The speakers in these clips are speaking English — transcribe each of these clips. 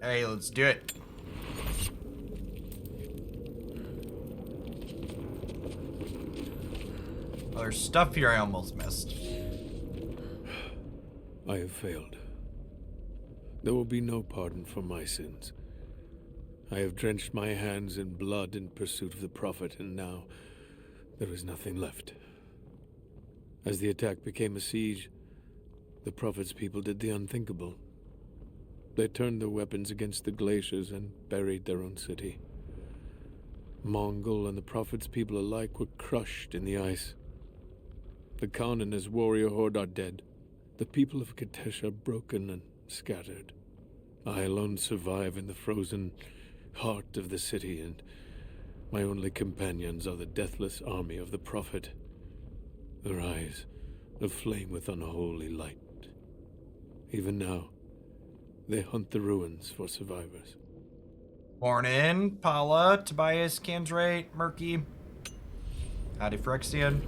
Hey, let's do it. Oh, there's stuff here I almost missed. I have failed. There will be no pardon for my sins. I have drenched my hands in blood in pursuit of the Prophet, and now there is nothing left. As the attack became a siege, the Prophet's people did the unthinkable. They turned their weapons against the glaciers and buried their own city. Mongol and the Prophet's people alike were crushed in the ice. The Khan and his warrior horde are dead. The people of Kitezh are broken and scattered. I alone survive in the frozen heart of the city, and my only companions are the deathless army of the Prophet, their eyes aflame with unholy light. Even now, they hunt the ruins for survivors. Morning, Paula, Tobias, Kandrate, Murky. Howdy, Phyrexian.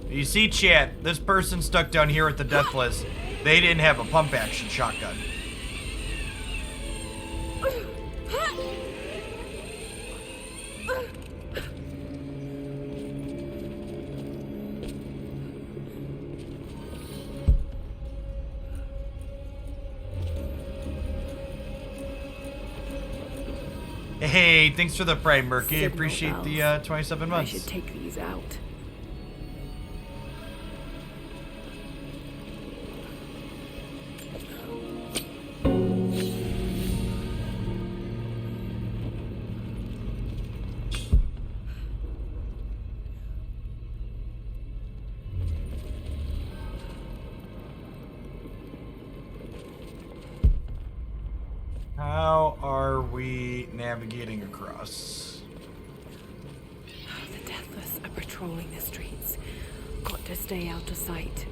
You see, chat, this person stuck down here with the Deathless, they didn't have a pump-action shotgun. Hey, thanks for the prime, Murky. Signal Appreciate the 27 months. I should take these out. How are we navigating across? The Deathless are patrolling the streets. Got to stay out of sight.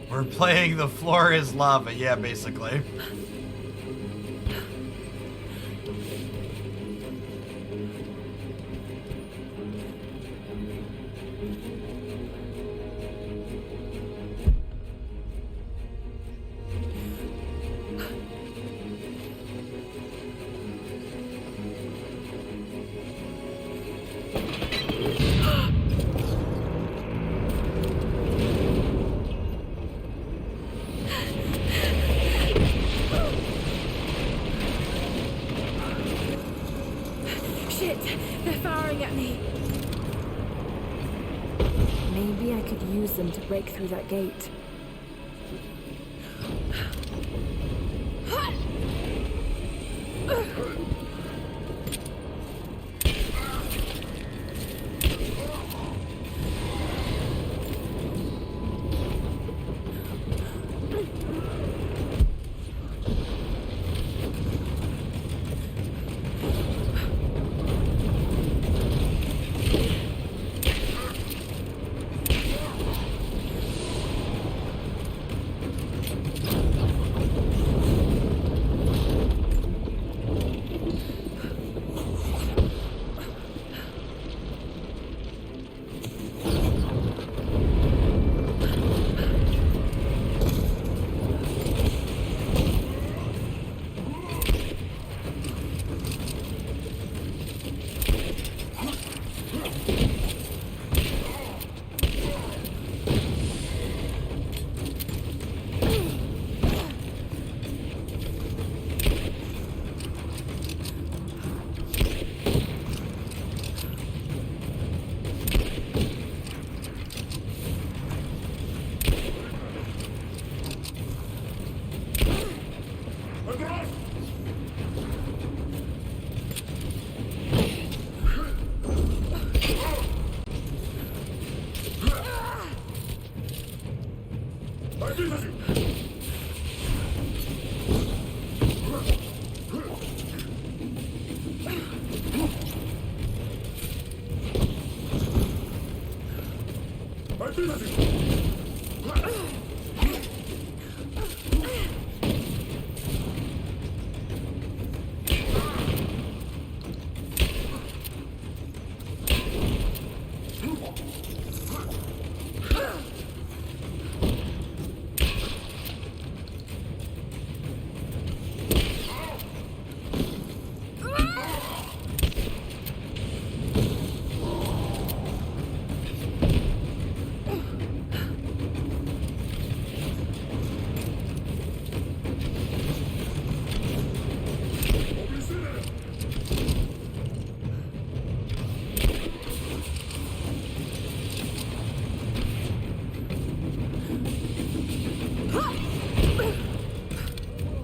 We're playing the floor is lava, yeah, basically. Shit! They're firing at me! Maybe I could use them to break through that gate.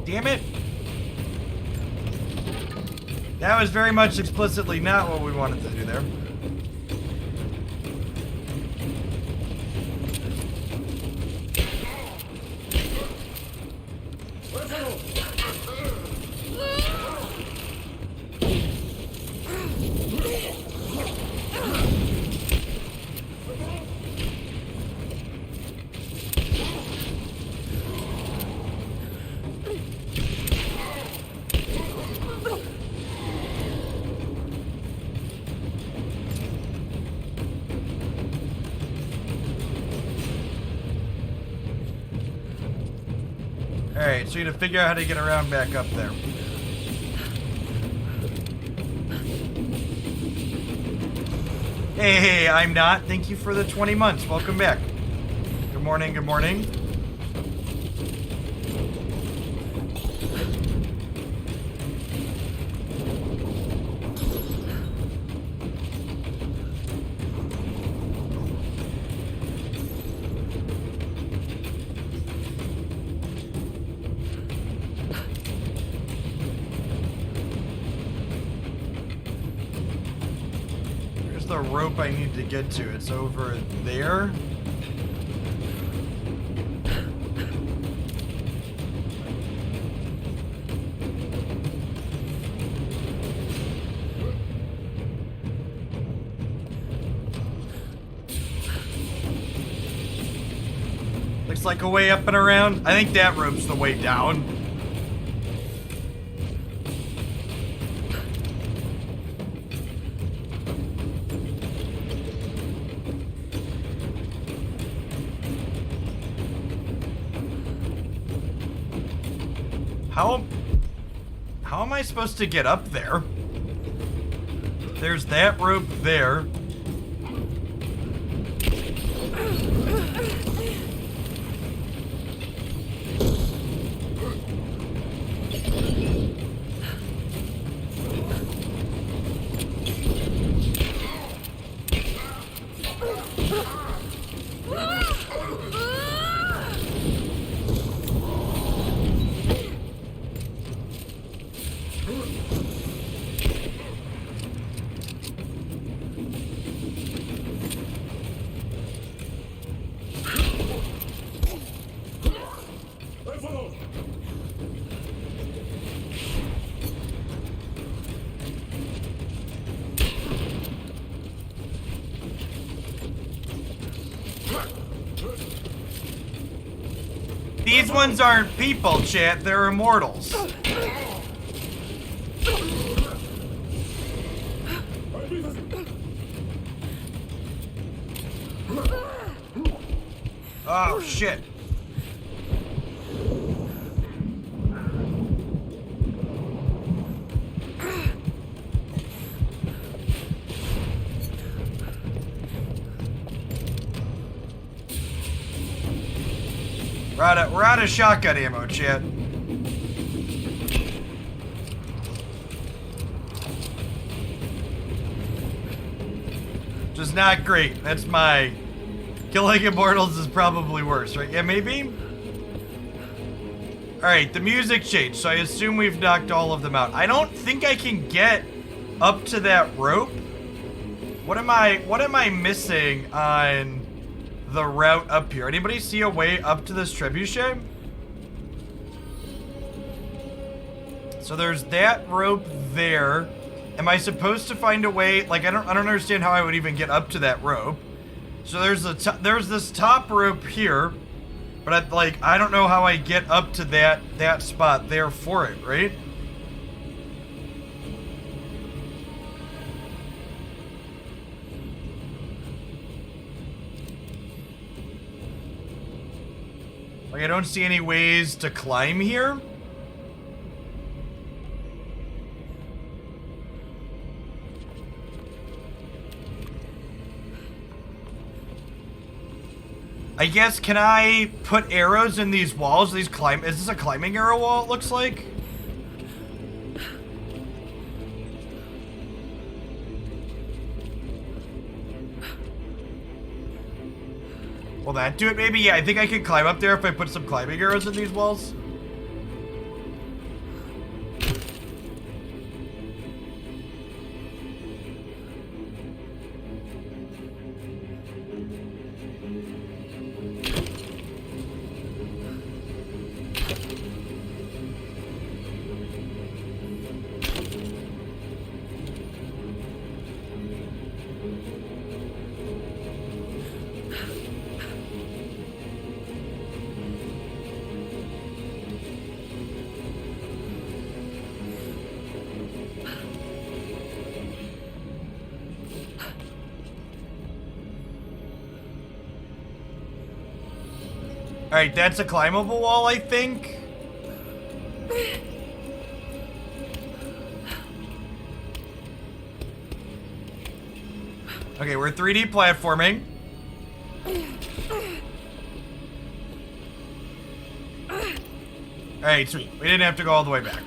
Damn it! That was very much explicitly not what we wanted to do there. Alright, so you need to figure out how to get around back up there. Hey, I'm not. Thank you for the 20 months. Welcome back. Good morning, good morning. The rope I need to get to. It's over there. Looks like a way up and around. I think that rope's the way down. How am I supposed to get up there? There's that rope there. These ones aren't people, chat. They're immortals. Oh, shit. We're out of shotgun ammo, chat. Just not great. That's my... Killing immortals is probably worse, right? Yeah, maybe? Alright, the music changed, so I assume we've knocked all of them out. I don't think I can get up to that rope. What am I missing on the route up here? Anybody see a way up to this trebuchet? So there's that rope there. Am I supposed to find a way? Like, I don't understand how I would even get up to that rope. So there's this top rope here, but I don't know how I get up to that spot there for it, right? Like, I don't see any ways to climb here. I guess, can I put arrows in these walls? Is this a climbing arrow wall, it looks like? Will that do it maybe? Yeah, I think I can climb up there if I put some climbing arrows in these walls. Alright, that's a climbable wall, I think. Okay, we're 3D platforming. Alright, sweet. We didn't have to go all the way back.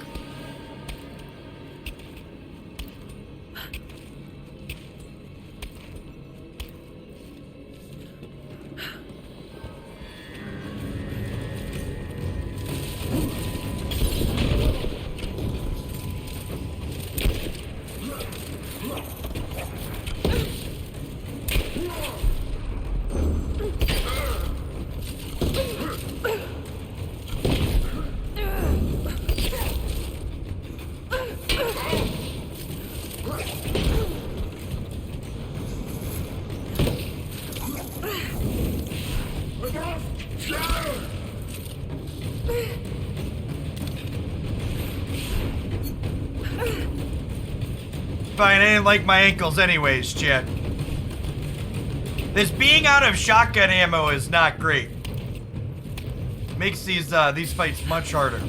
Fine, I didn't like my ankles anyways, chat. This being out of shotgun ammo is not great. Makes these fights much harder.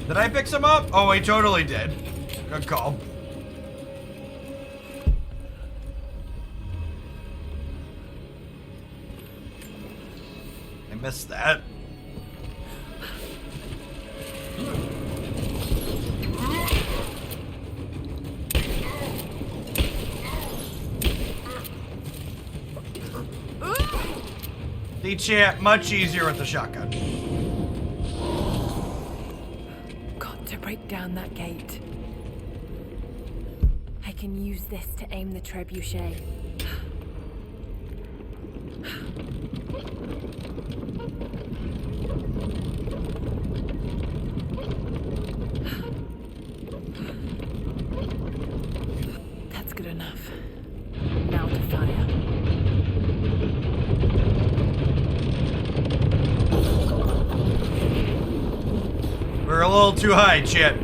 Did I pick some up? Oh, I totally did. Good call. I missed that. The chat much easier with the shotgun. Break down that gate. I can use this to aim the trebuchet. That's good enough. Now to fire. We're a little too high, chat.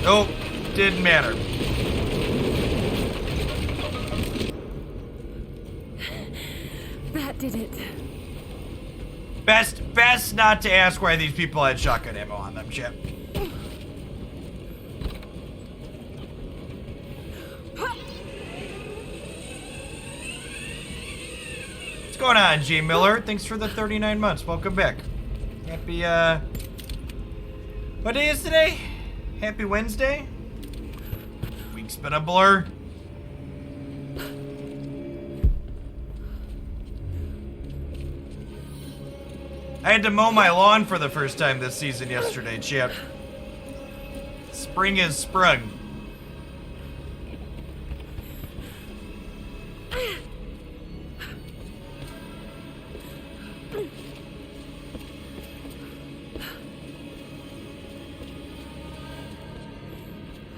Nope, didn't matter. That did it. Best not to ask why these people had shotgun ammo on them, chat. What's going on, G. Miller? Thanks for the 39 months. Welcome back. Happy, what day is today? Happy Wednesday? Week's been a blur. I had to mow my lawn for the first time this season yesterday, Chip. Spring is sprung.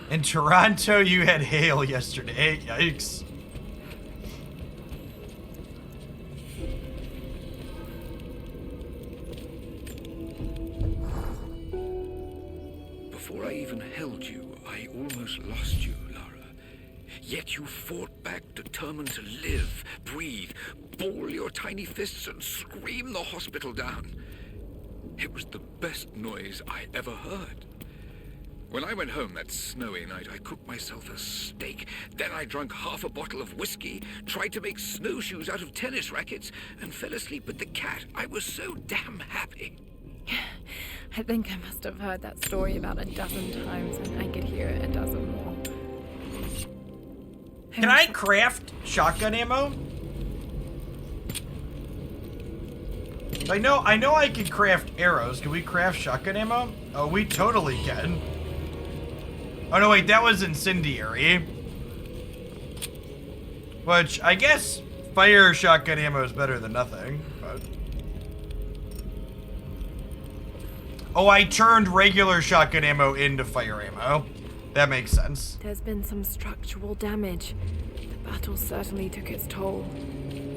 In Toronto, you had hail yesterday. Yikes. Before I even held you, I almost lost you, Lara. Yet you fought back, determined to live, breathe, ball your tiny fists and scream the hospital down. It was the best noise I ever heard. When I went home that snowy night, I cooked myself a steak. Then I drank half a bottle of whiskey, tried to make snowshoes out of tennis rackets, and fell asleep with the cat. I was so damn happy. I think I must have heard that story about a dozen times, and I could hear it a dozen more. Can I craft shotgun ammo? I know I can craft arrows. Can we craft shotgun ammo? Oh, we totally can. Oh no, wait, that was incendiary. Which, I guess fire shotgun ammo is better than nothing, but... Oh, I turned regular shotgun ammo into fire ammo. That makes sense. There's been some structural damage. The battle certainly took its toll.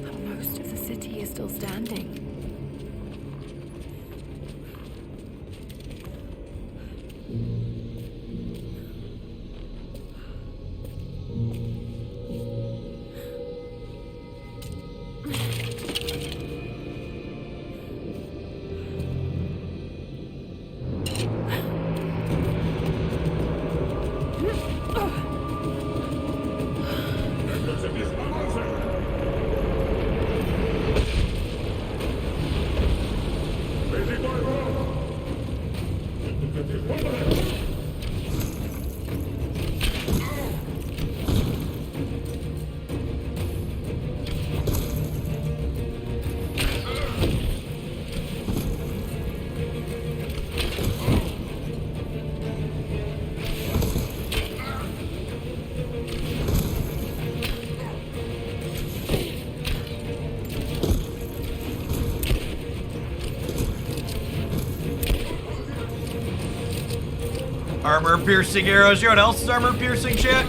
But most of the city is still standing. Armor-piercing arrows. You know what else is armor-piercing, chat?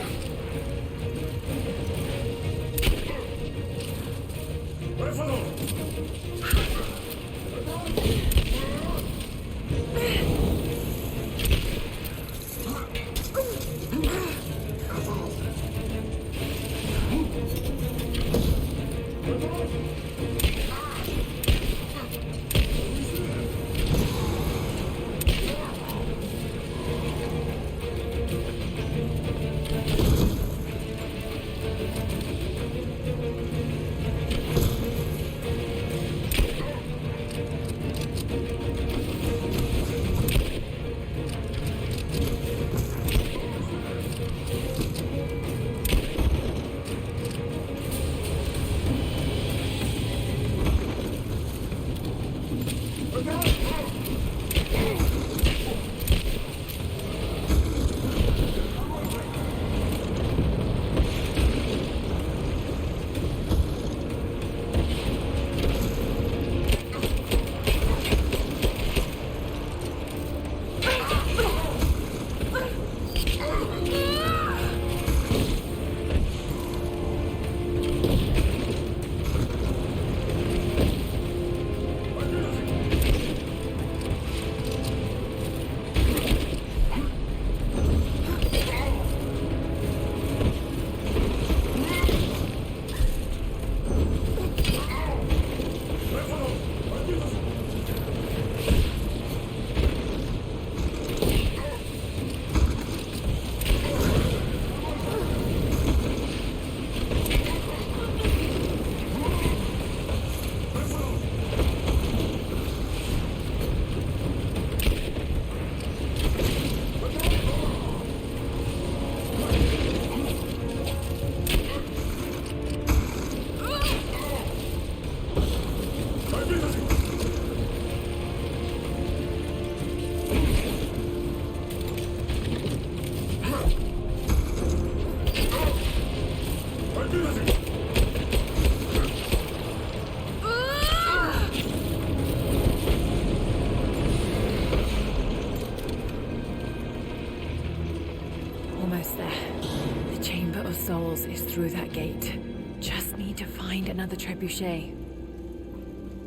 through that gate. Just need to find another trebuchet.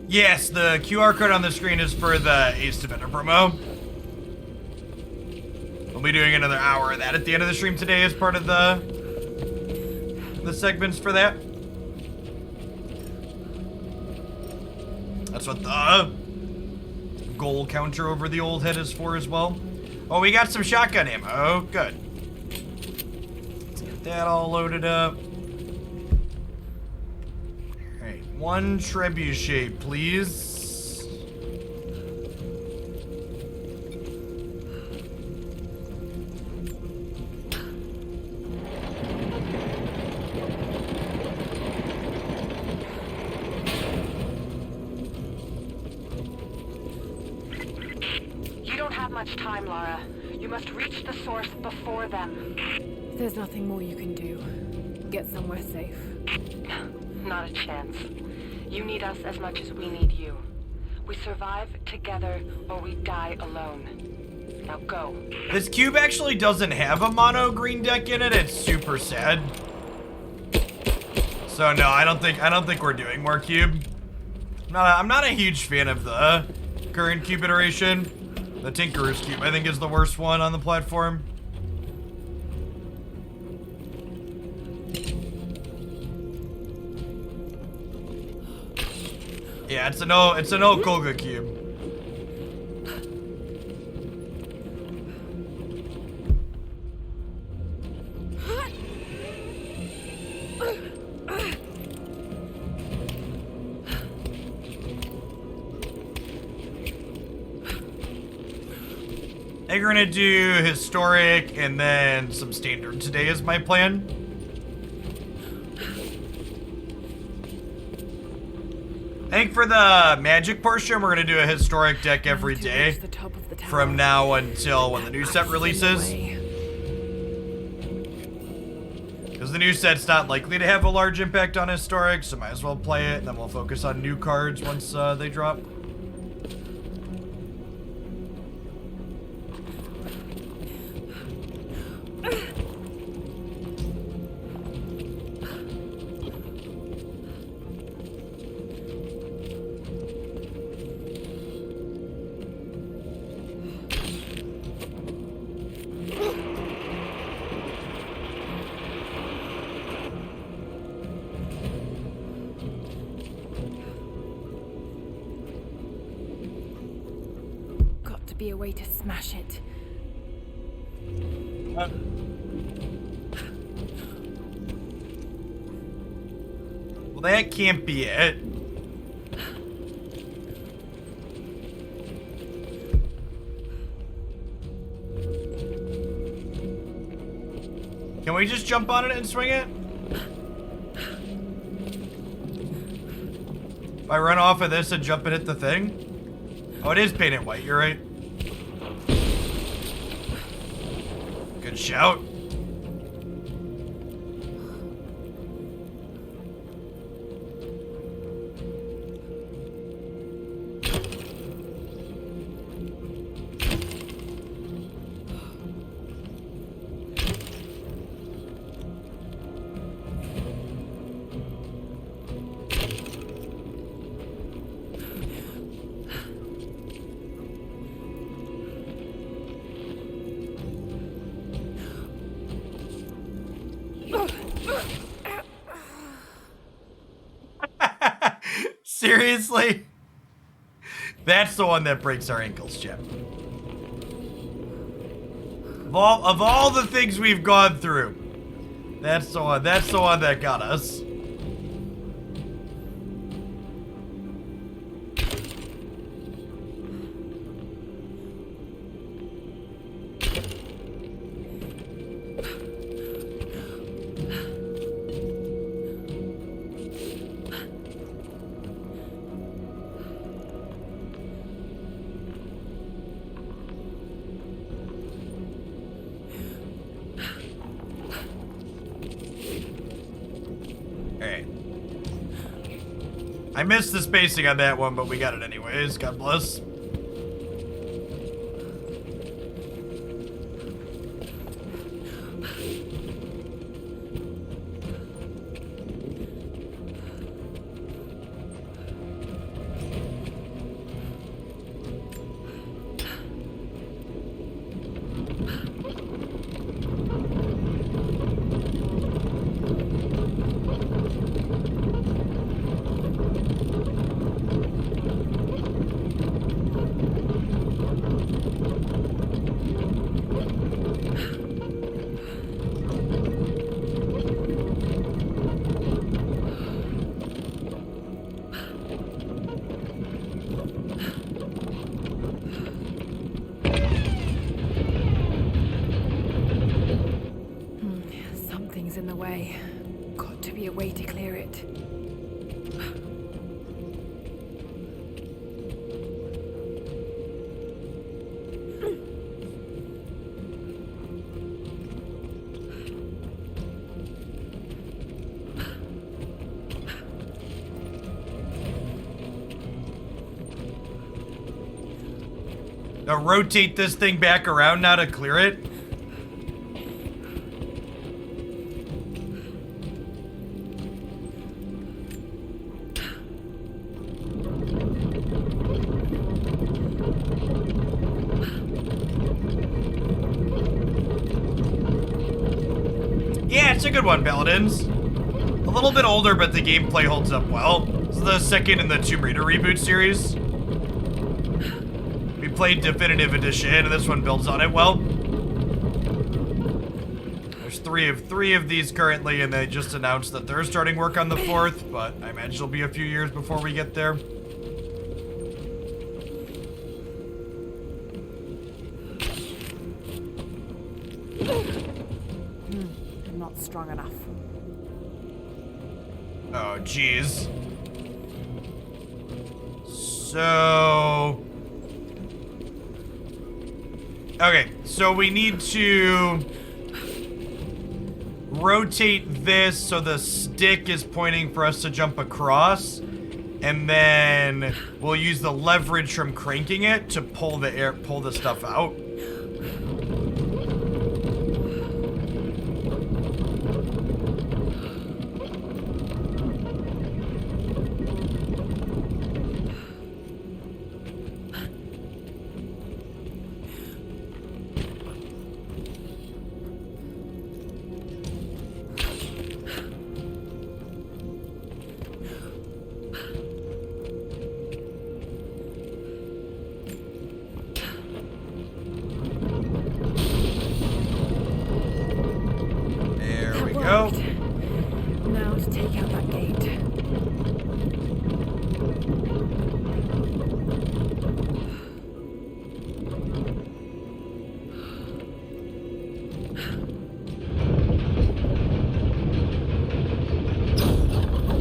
Yes, the QR code on the screen is for the Ace Defender promo. We'll be doing another hour of that at the end of the stream today as part of the segments for that. That's what the goal counter over the old head is for as well. Oh, we got some shotgun ammo. Oh, good. Let's get that all loaded up. Alright, one trebuchet, please. Much time, Lara. You must reach the source before them. There's nothing more you can do. Get somewhere safe. Not a chance. You need us as much as we need you. We survive together or we die alone. Now go. This cube actually doesn't have a mono green deck in it. It's super sad. So no, I don't think we're doing more cube. I'm not a huge fan of the current cube iteration. The Tinkerer's Cube, I think, is the worst one on the platform. Yeah, it's an old Kolga cube. I think we're gonna do historic and then some standard today is my plan. I think for the magic portion, we're gonna do a historic deck every day from now until when the new set releases. Because the new set's not likely to have a large impact on historic, so might as well play it, and then we'll focus on new cards once they drop. Be a way to smash it. Well, that can't be it. Can we just jump on it and swing it? If I run off of this and jump and hit the thing? Oh, it is painted white, you're right. Good shout. Seriously? That's the one that breaks our ankles, Jim. Of all the things we've gone through, that's the one that got us. I missed the spacing on that one, but we got it anyways. God bless. Now rotate this thing back around now to clear it. Yeah, it's a good one, Paladins. A little bit older, but the gameplay holds up well. This is the second in the Tomb Raider reboot series. We played Definitive Edition, and this one builds on it well. There's three of these currently, and they just announced that they're starting work on the fourth, but I imagine it'll be a few years before we get there. I'm not strong enough. Oh, jeez. So... Okay, so we need to rotate this so the stick is pointing for us to jump across, and then we'll use the leverage from cranking it to pull the stuff out. Go. Now to take out that gate.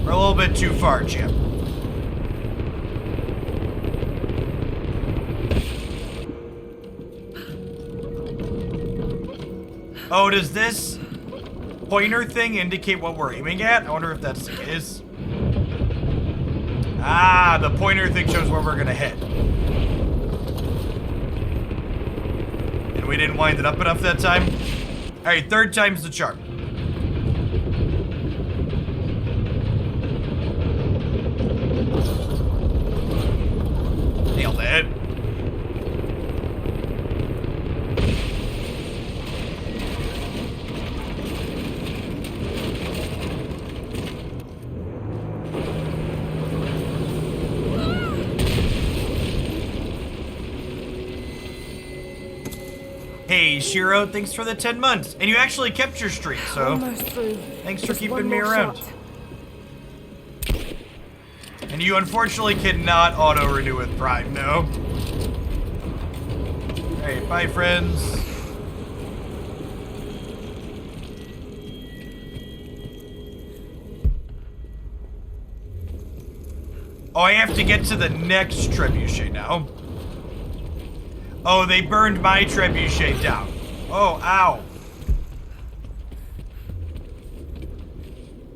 We're a little bit too far, Jim. Oh, does this pointer thing indicate what we're aiming at? I wonder if that's the case. Ah, the pointer thing shows where we're gonna hit. And we didn't wind it up enough that time. Alright, third time's the charm. Nailed it. Hey, Shiro, thanks for the 10 months. And you actually kept your streak, so Almost through. thanks for Just keeping one me more around. shot. And you unfortunately cannot auto-renew with Prime, no. Hey, bye, friends. Oh, I have to get to the next trebuchet now. Oh, they burned my trebuchet down. Oh, ow.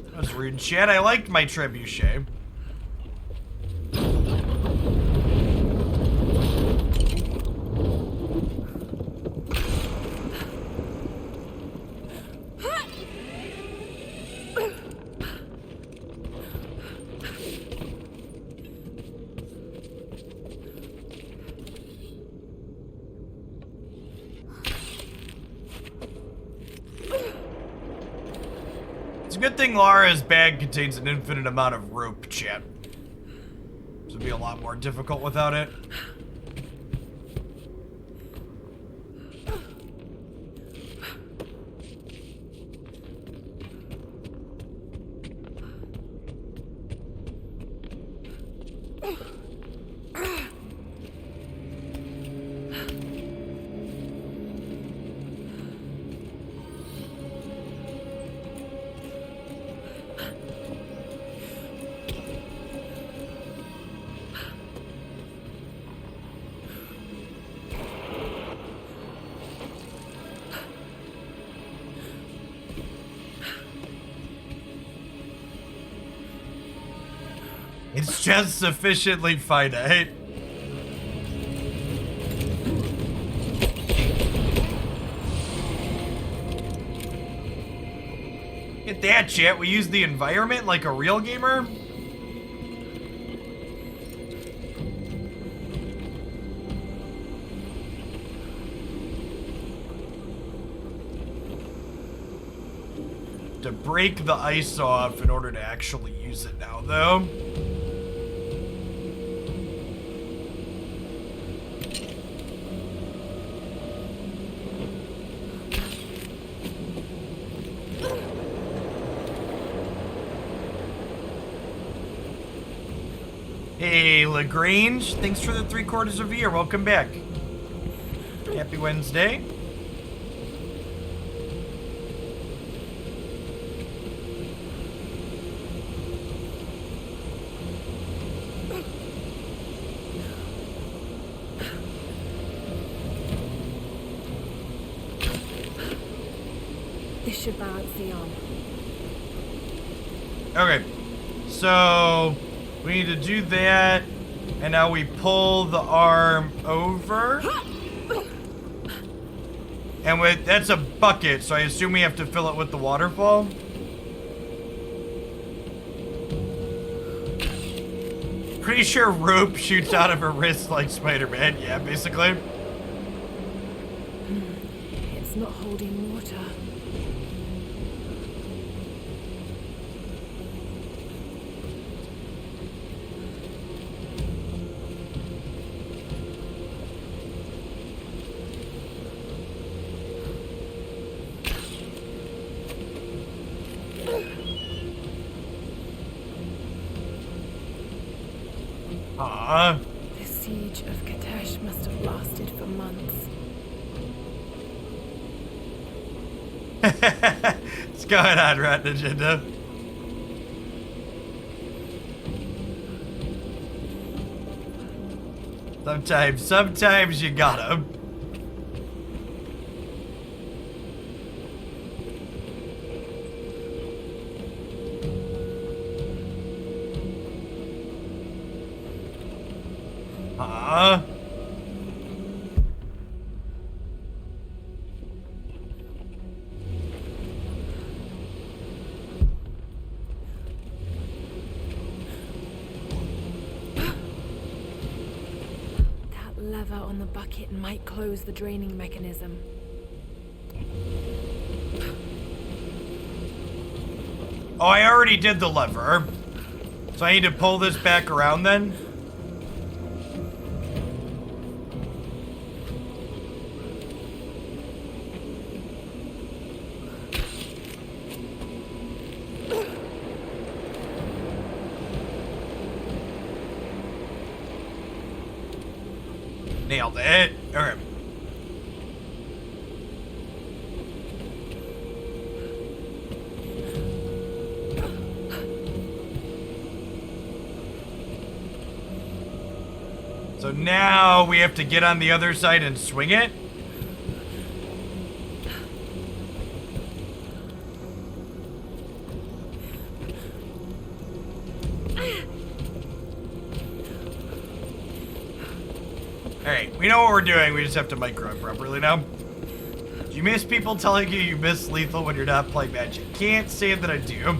That was rude, chat. I liked my trebuchet. It's a good thing Lara's bag contains an infinite amount of rope, chat. This would be a lot more difficult without it. It's just sufficiently finite. Get that, chat. We use the environment like a real gamer. To break the ice off in order to actually use it now, though. Hey, LaGrange, thanks for the 3/4 of a year. Welcome back. Happy Wednesday. This should balance the arm. Okay, so we need to do that, and now we pull the arm over. And that's a bucket, so I assume we have to fill it with the waterfall. Pretty sure rope shoots out of her wrist like Spider-Man. Yeah, basically. It's not holding water. The siege of Katesh must have lasted for months. What's going on, Rat Agenda? Sometimes you gotta. That lever on the bucket might close the draining mechanism. Oh, I already did the lever. So I need to pull this back around then? Nailed it. Okay. So now we have to get on the other side and swing it? Alright, we know what we're doing, we just have to micro it properly now. Do you miss people telling you miss lethal when you're not playing Magic? Can't say that I do.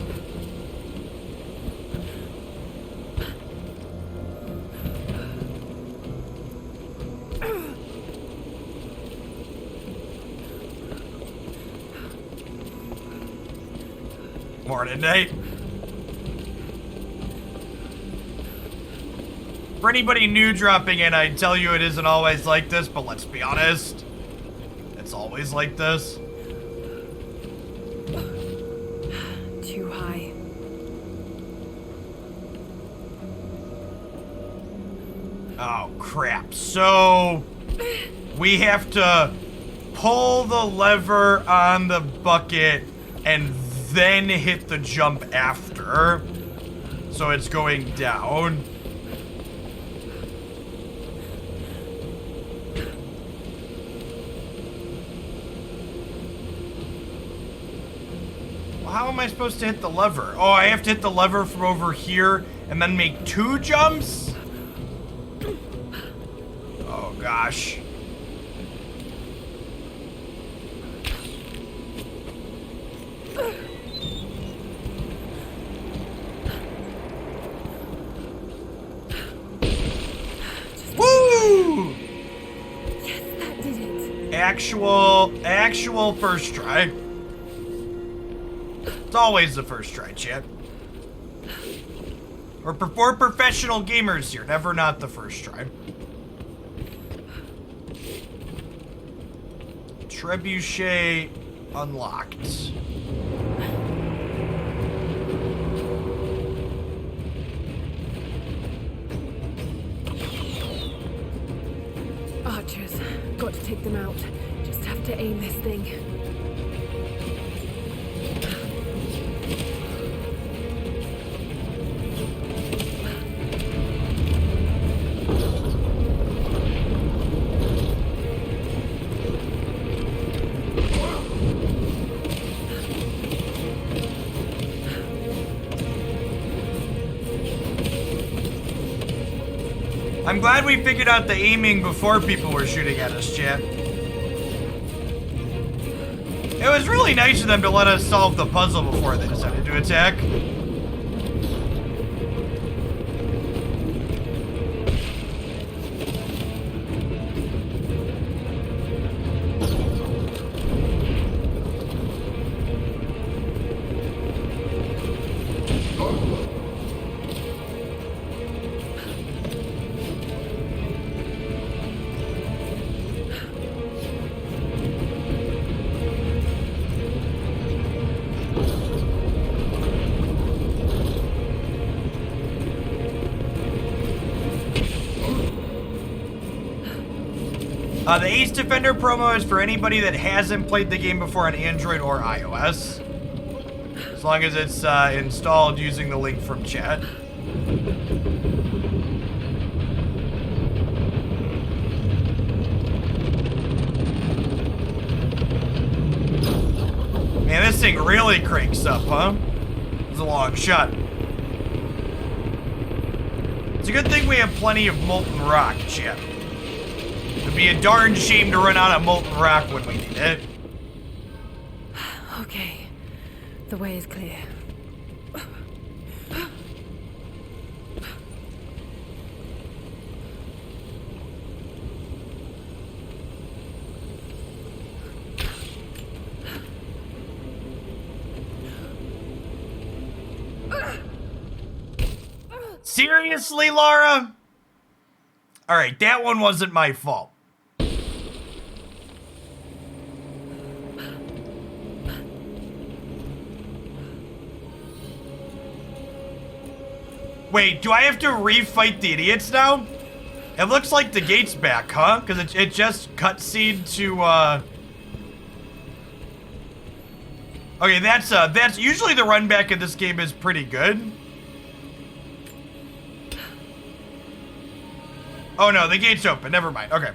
Morning, Nate. For anybody new dropping in, I'd tell you it isn't always like this, but let's be honest. It's always like this. Too high. Oh, crap. So, we have to pull the lever on the bucket and then hit the jump after. So it's going down. Well, how am I supposed to hit the lever? Oh, I have to hit the lever from over here and then make 2 jumps? Oh, gosh. Actual first try. It's always the first try, chat. We're professional gamers here, never not the first try. Trebuchet unlocked. Archers. Got to take them out. Just have to aim this thing. I'm glad we figured out the aiming before people were shooting at us, chat. It was really nice of them to let us solve the puzzle before they decided to attack. The Ace Defender promo is for anybody that hasn't played the game before on Android or iOS. As long as it's installed using the link from chat. Man, this thing really cranks up, huh? It's a long shot. It's a good thing we have plenty of molten rock, chat. It'd be a darn shame to run out of molten rock when we need it. Okay. The way is clear. Seriously, Laura? Alright, that one wasn't my fault. Wait, do I have to refight the idiots now? It looks like the gate's back, huh? Because it just cutscened to, Okay, that's usually the run back in this game is pretty good. Oh no, the gate's open. Never mind. Okay.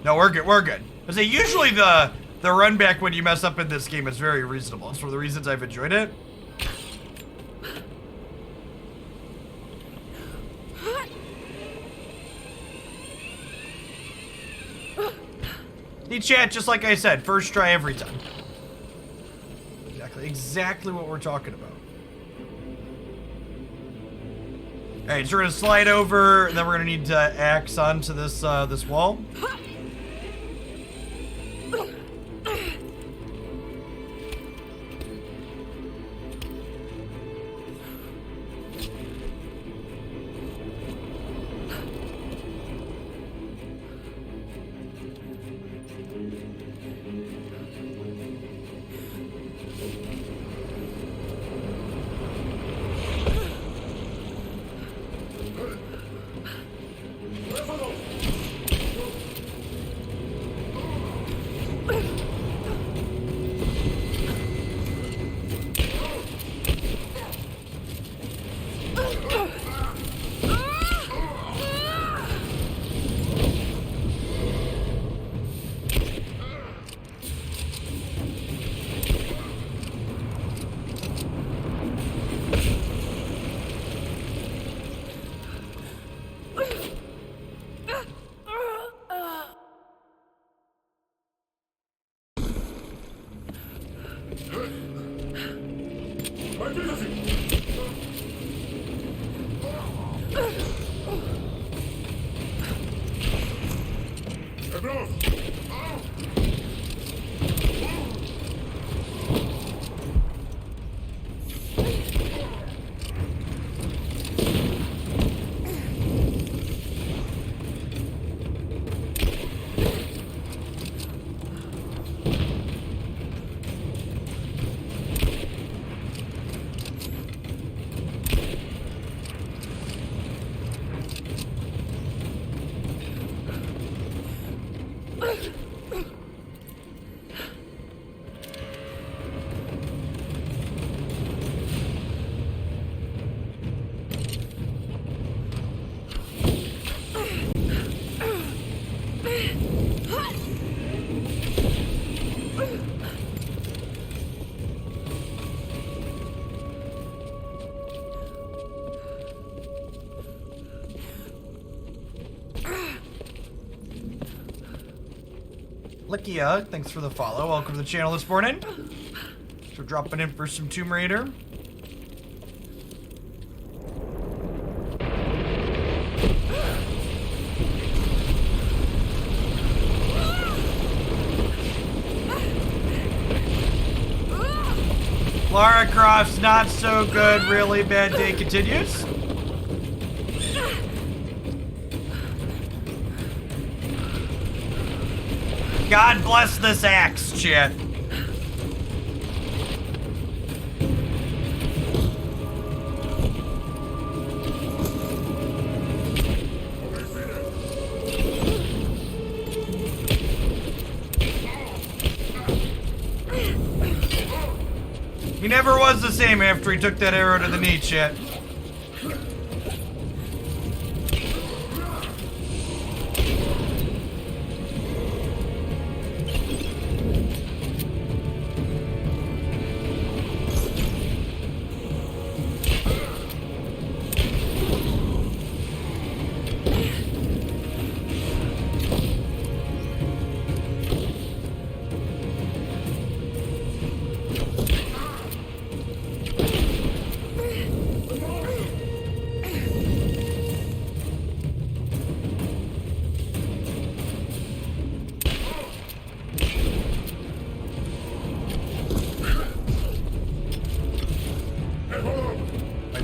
No, we're good. We're good. I say usually the run back when you mess up in this game is very reasonable. It's one of the reasons I've enjoyed it. See, chat, just like I said, first try every time. Exactly what we're talking about. Alright, so we're gonna slide over, and then we're gonna need to axe onto this this wall. Likia, thanks for the follow. Welcome to the channel this morning. So dropping in for some Tomb Raider. Lara Croft's not so good, really bad day continues. God bless this axe, chat. He never was the same after he took that arrow to the knee, chat.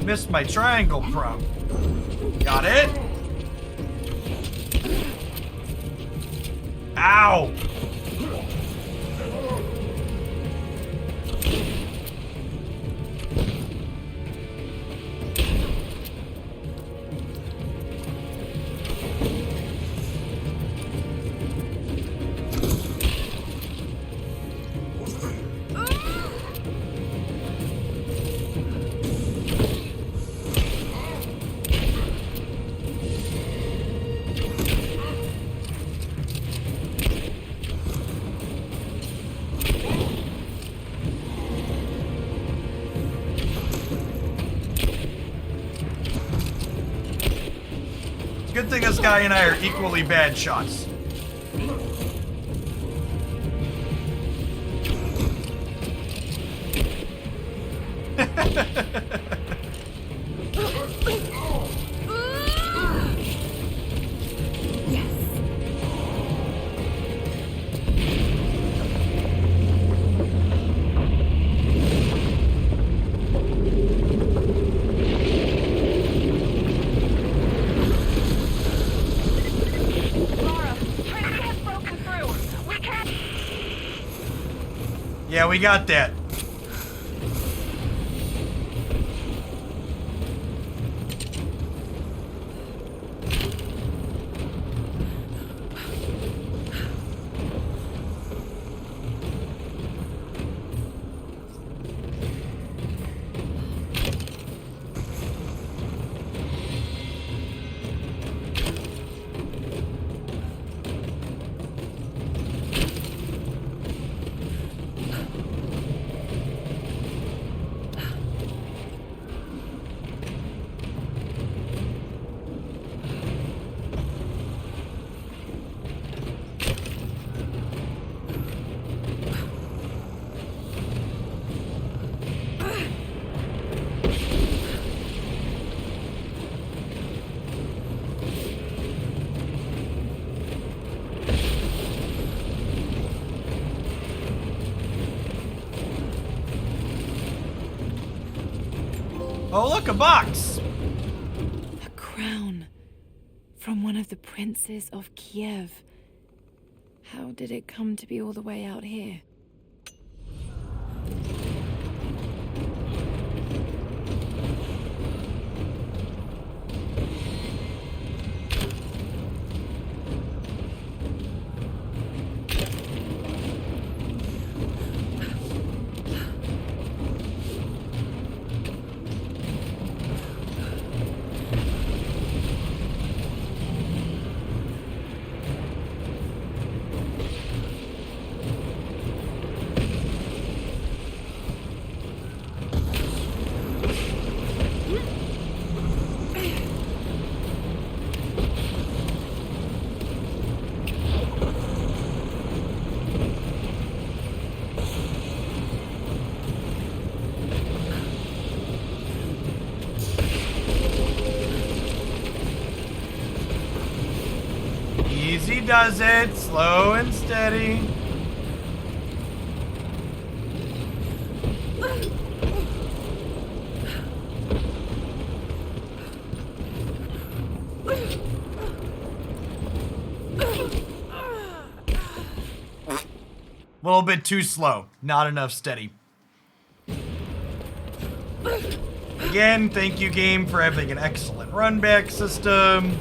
Missed my triangle prompt. Got it? Ow! Good thing this guy and I are equally bad shots. Yeah, we got that. Oh, look, a box! A crown from one of the princes of Kiev. How did it come to be all the way out here? Easy does it, slow and steady. A little bit too slow, not enough steady. Again, thank you, game, for having an excellent run back system.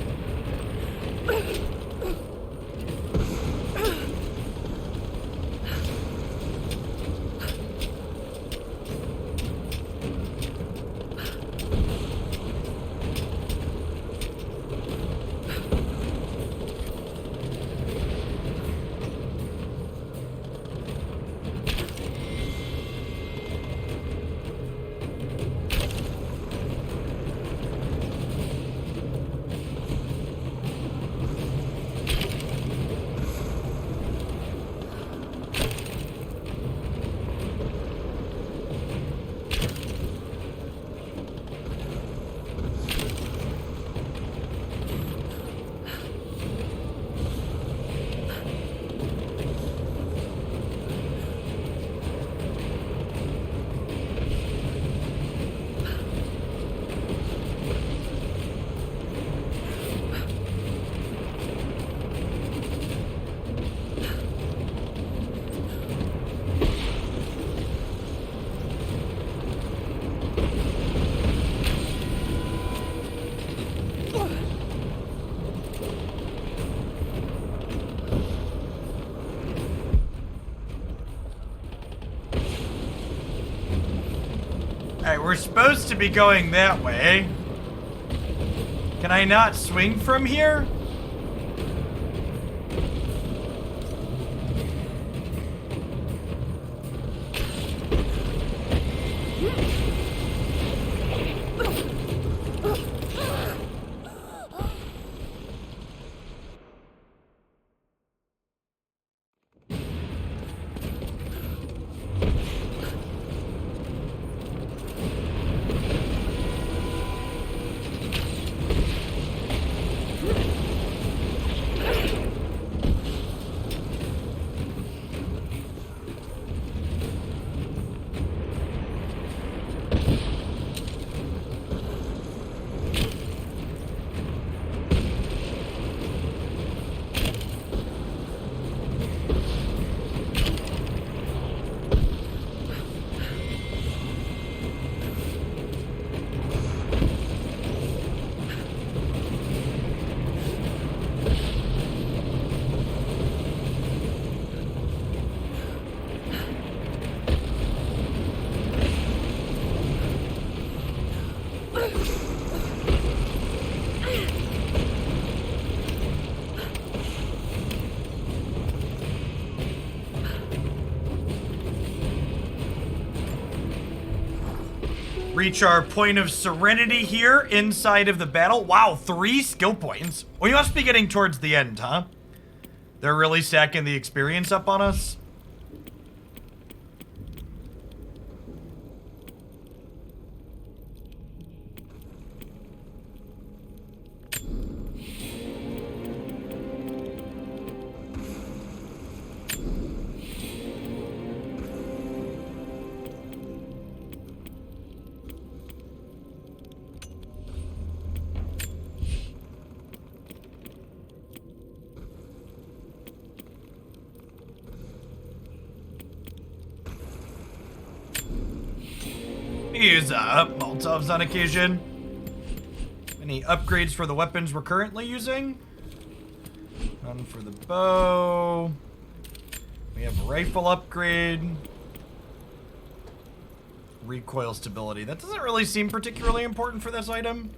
Alright, we're supposed to be going that way. Can I not swing from here? Reach our point of serenity here inside of the battle. Wow, 3 skill points. We must be getting towards the end, huh? They're really stacking the experience up on us. Use Molotovs on occasion. Any upgrades for the weapons we're currently using? None for the bow. We have a rifle upgrade. Recoil stability. That doesn't really seem particularly important for this item.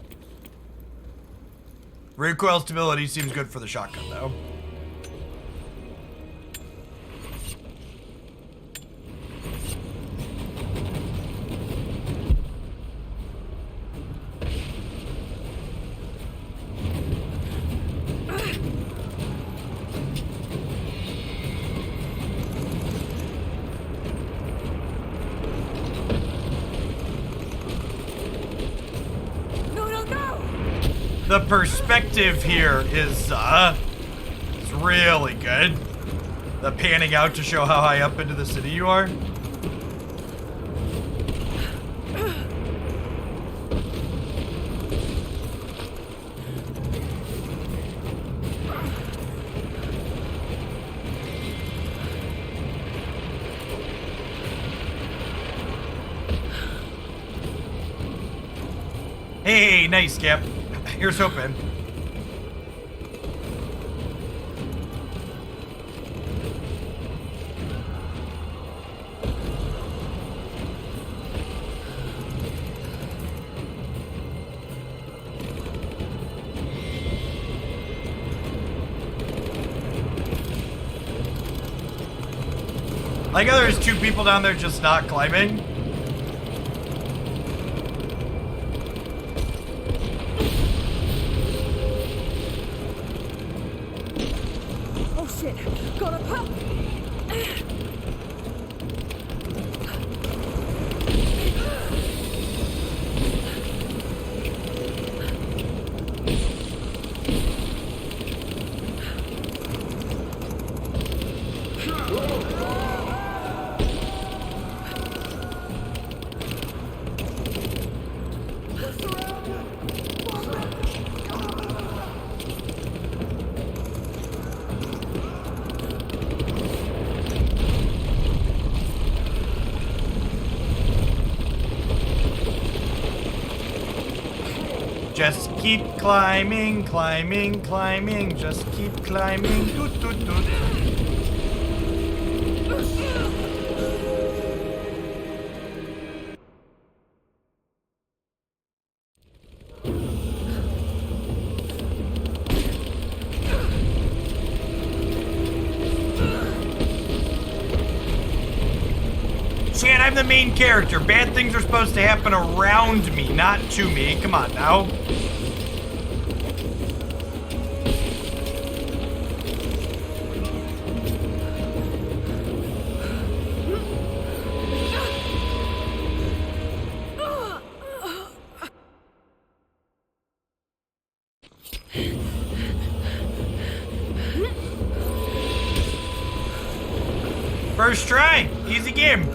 Recoil stability seems good for the shotgun, though. The perspective here is really good. The panning out to show how high up into the city you are. Hey, nice, Skip. Here's hoping. Like how there's two people down there just not climbing. Oh shit, got a pup! Just keep climbing, climbing, climbing. Just keep climbing. Doot, doot, doot. Chan, I'm the main character. Bad things are supposed to happen around me, not to me. Come on now. First try. Easy game.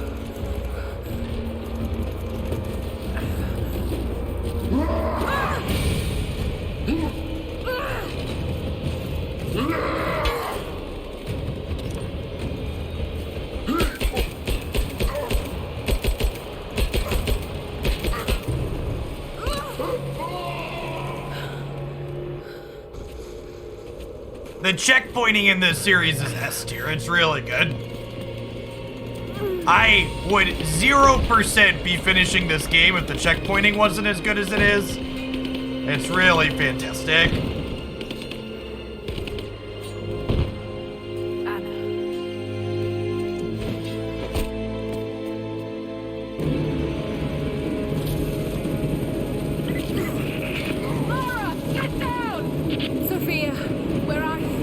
The checkpointing in this series is S tier. It's really good. I would 0% be finishing this game if the checkpointing wasn't as good as it is. It's really fantastic. Laura, get down! Sophia, where are you?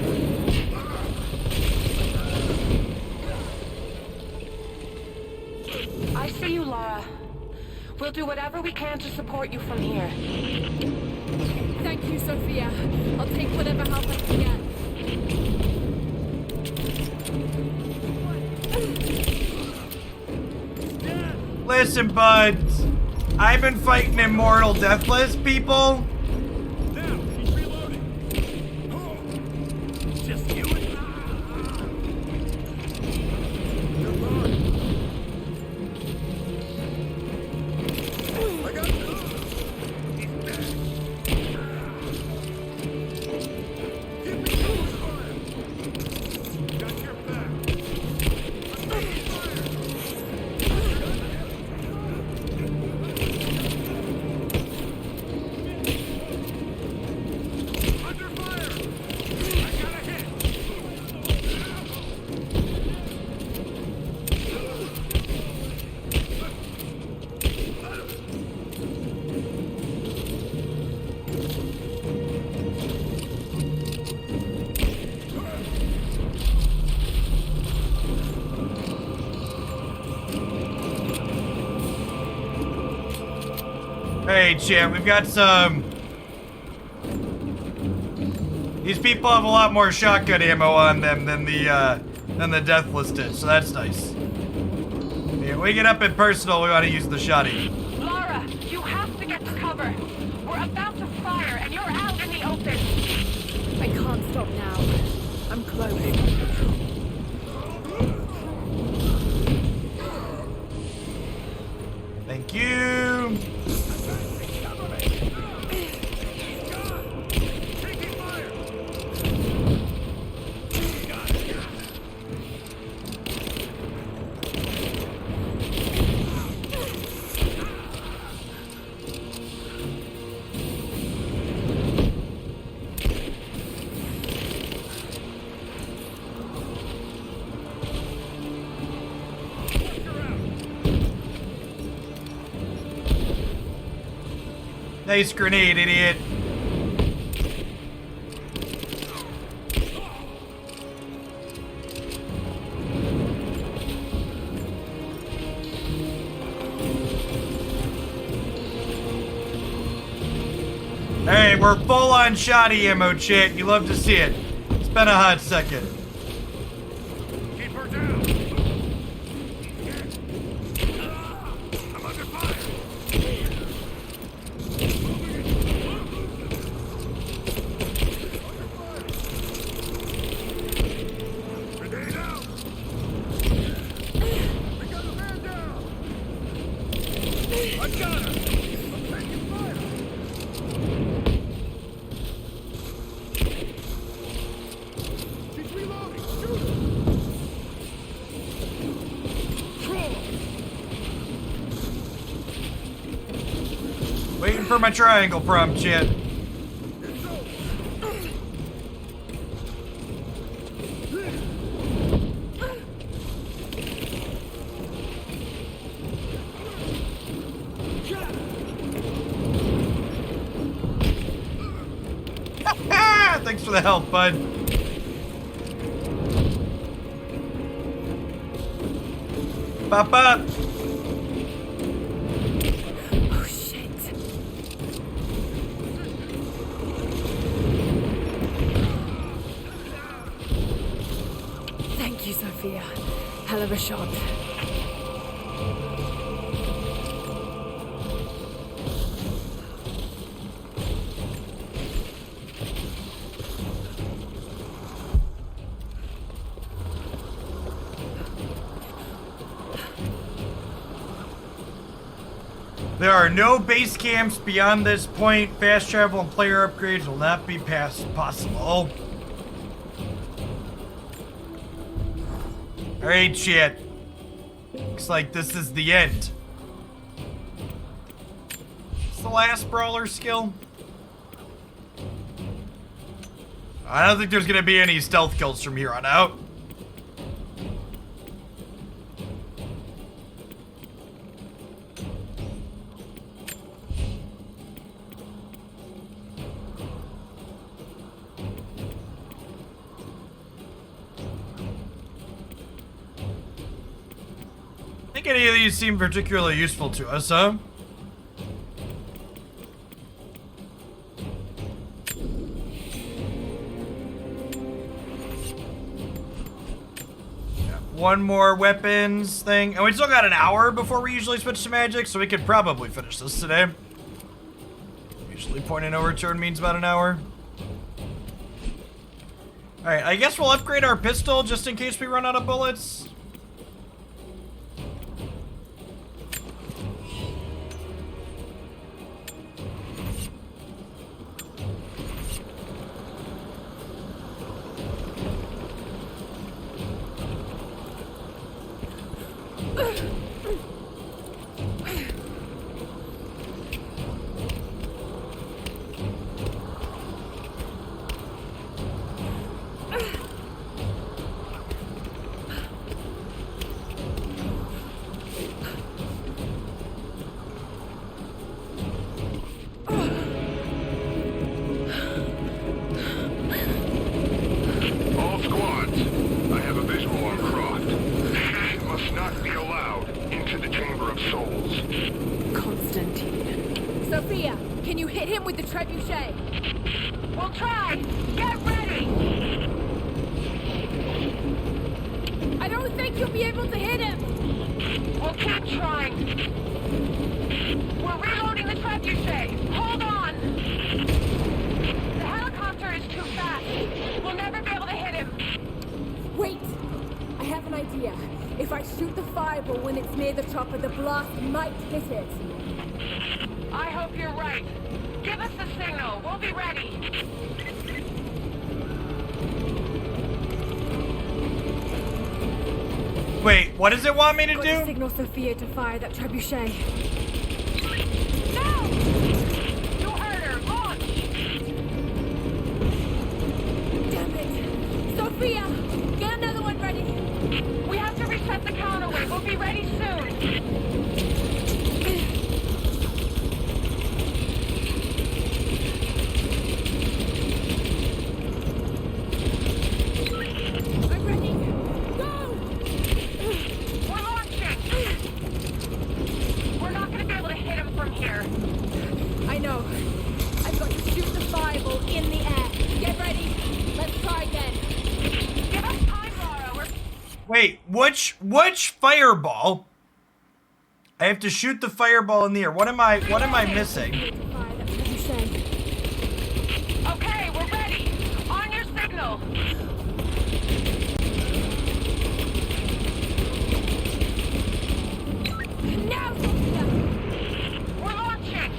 I see you, Lara. We'll do whatever we can to support you from here. Thank you, Sophia. I'll take whatever help I can get. Listen, buds. I've been fighting immortal deathless people. Hey, champ, we've got some These people have a lot more shotgun ammo on them than the Deathless did, so that's nice. Yeah, we get up in personal, we want to use the shotty. Lara, you have to get to cover. We're about to fire, and you're out in the open. I can't stop now. I'm close. Thank you. Nice grenade, idiot. Hey, we're full on shoddy ammo, chat. You love to see it. It's been a hot second. Keep her down. I'm under fire. Grenade out. We got a man down. I got her. I'm taking fire. She's reloading. Shoot her. Waiting for my triangle prompt, chat. Thanks for the help, bud. Pop up. Oh, shit. Thank you, Sophia. Hell of a shot. There are no base camps beyond this point. Fast travel and player upgrades will not be possible. Alright, shit. Looks like this is the end. It's the last brawler skill. I don't think there's gonna be any stealth kills from here on out. I think any of these seem particularly useful to us, huh? One more weapons thing. And we still got an hour before we usually switch to magic, so we could probably finish this today. Usually point and overturn means about an hour. Alright, I guess we'll upgrade our pistol just in case we run out of bullets. All squads, I have a visual on Croft. He must not be allowed into the Chamber of Souls. Constantine. Sophia, can you hit him with the trebuchet? We'll try. Get ready. think you'll be able to hit him? We'll keep trying. We're reloading the trebuchet. Hold on. The helicopter is too fast. We'll never be able to hit him. Wait! I have an idea. If I shoot the fireball when it's near the chopper, the blast might hit it. I hope you're right. Give us the signal. We'll be ready. Wait, what does it want me to Got to do? signal Sophia to fire that trebuchet. No! You heard her. Launch! Damn it! Sophia! Get another one ready! We have to reset the counterweight. We'll be ready soon. I'm ready! Go! We're launching. We're not going to be able to hit him from here. I know. I've got to shoot the fireball in the air. Get ready. Let's try again. Give us time, Laura. Wait, which fireball? I have to shoot the fireball in the air. What am I missing? To fire that trebuchet. Okay, we're ready. On your signal. Now, Sophia! We're launching.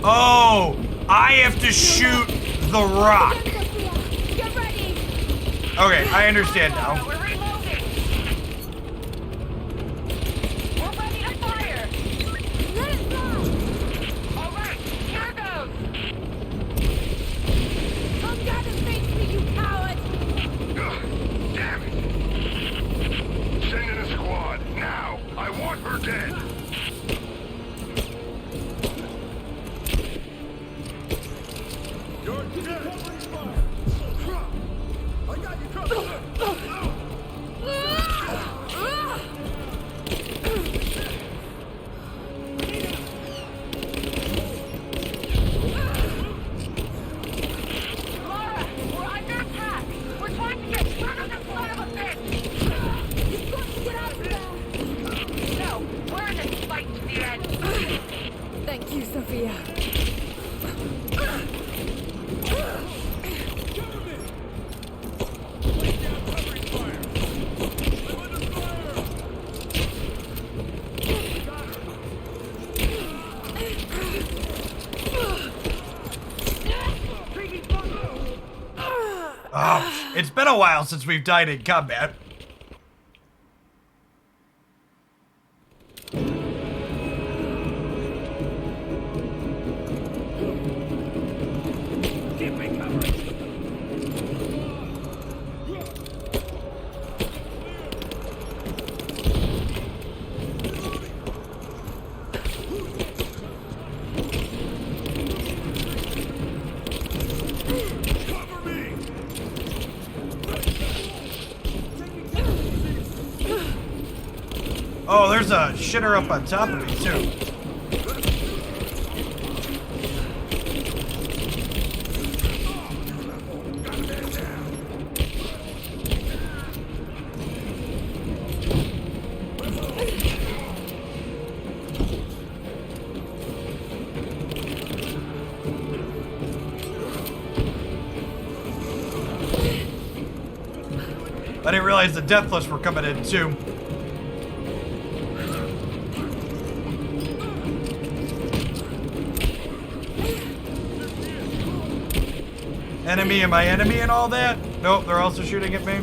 Oh, I have to shoot the rock. Again, Sophia! Get ready! Okay, I understand Laura, now. we're reloading. We're ready to fire. Let it fly! All right, here goes. Come down and face me, you coward! Ugh, damn it! Send in a squad, now! I want her dead! Laura, we're under attack. We're trying to get rid of this son of a bitch. You've got to get out of there! No, we're in this fight to the end. Thank you, Sophia. Oh, it's been a while since we've died in combat. Oh, there's a shitter up on top of me, too. I didn't realize the Deathless were coming in, too. Enemy, am I enemy and all that? Nope, they're also shooting at me.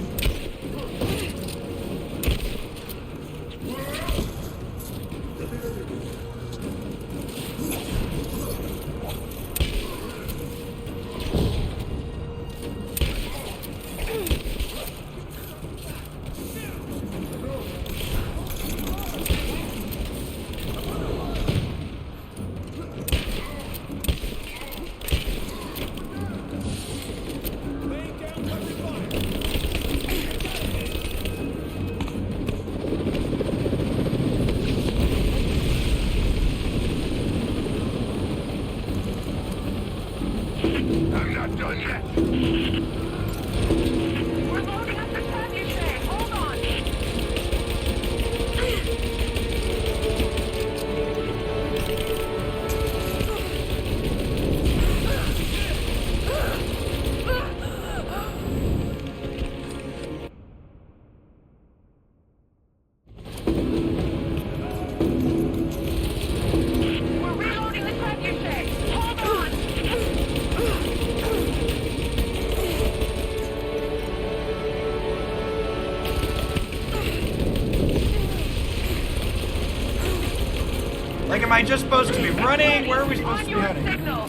I just supposed to be running? Where are we supposed On to be your heading? signal.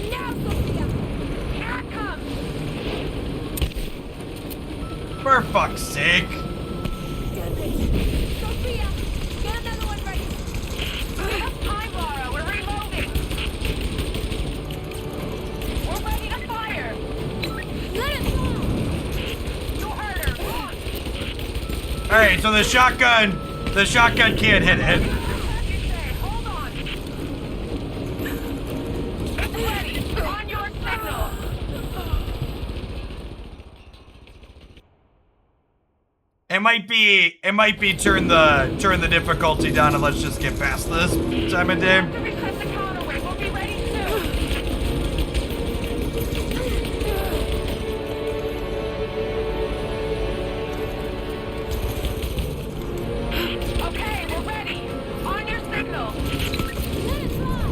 Now, Sophia! Here it comes. For fuck's sake. Damn it! Sophia! Get another one ready! Give us time, Lara. We're reloading. We're ready to fire. Let it go! You heard her. Launch. Alright, so the shotgun can't hit it. What you say? Hold on. It's ready. On your signal. It might be turn the difficulty down and let's just get past this time of day. After we set the counterweight, we'll be ready soon. Okay, we're ready. On your signal. Let it fly!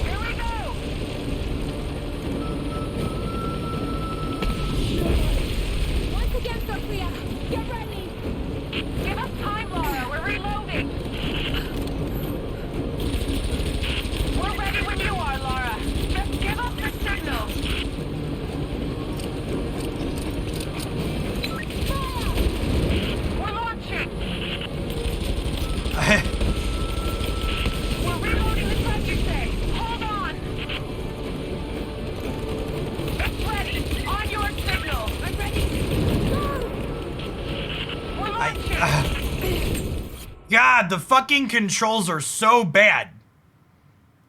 Here we go. Once again, Sophia! Get ready! Give us time, Lara. We're reloading. We're ready when you are, Lara. Just give us the signal. We're launching. We're reloading the truck, you say. Hold on. It's ready. On your signal. I'm ready. We're launching. God, the fucking controls are so bad.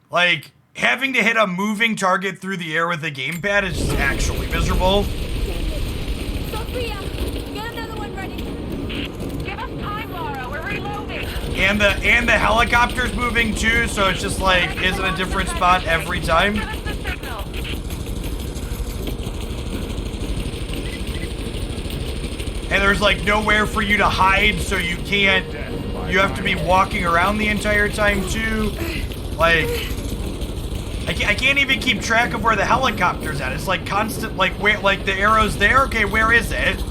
Like, having to hit a moving target through the air with a gamepad is just actually miserable. Sophia! Get another one ready! Give us time, Lara. We're reloading. And the helicopter's moving too, so it's just like is in a different spot every time. Give us the signal. And there's like nowhere for you to hide, so you can't. You have to be walking around the entire time too. Like, I can't even keep track of where the helicopter's at. It's like constant, like where, like the arrow's there. Okay, where is it?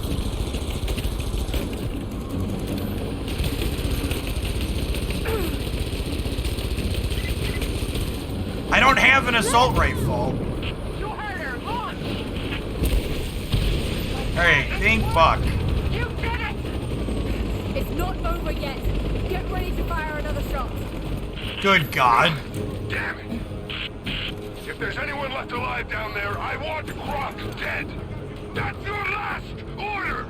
I don't have an assault rifle. You heard her. Launch. Alright, thank fuck. You did it. It's not over yet! Get ready to fire another shot! Good God. Damn it! If there's anyone left alive down there, I want Croc dead! That's your last order!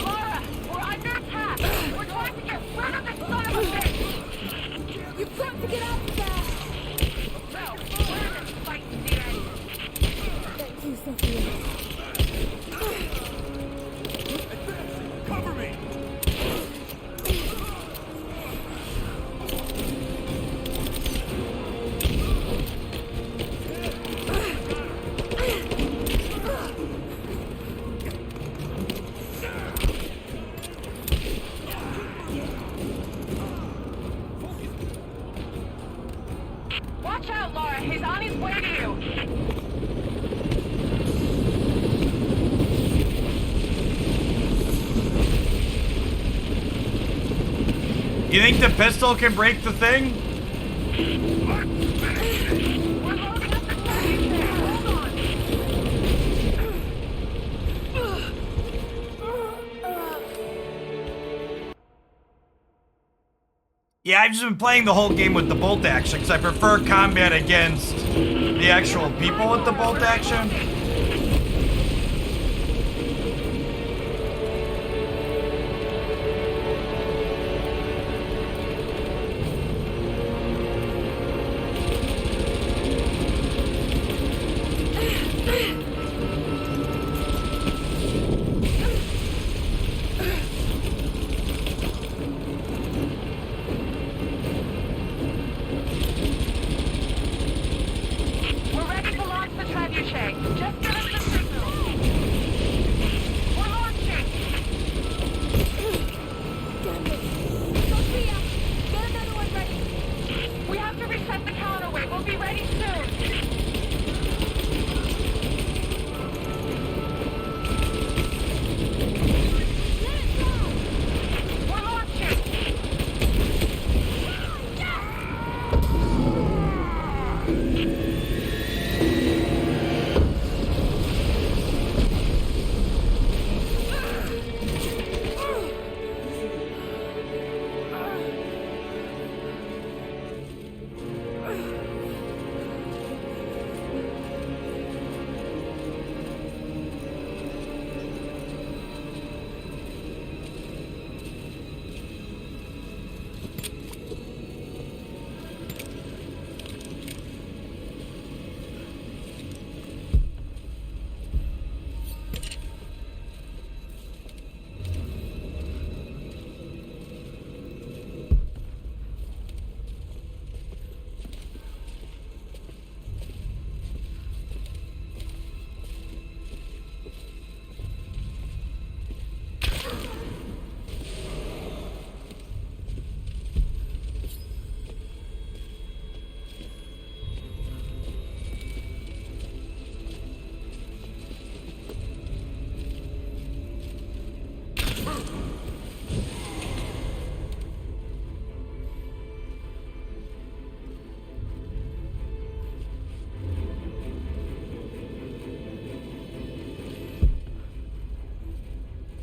Lara, we're under attack. We're trying to get rid of this son of a bitch. You've got to get out of there! No, we're in this fight to the end. Thank you, Sophia. Cover me! Watch out, Lara. He's on his way to you. You think the pistol can break the thing? We're loading up the truck, you say. Hold on. Yeah, I've just been playing the whole game with the bolt action because I prefer combat against the actual people with the bolt action. ready soon. We're launching.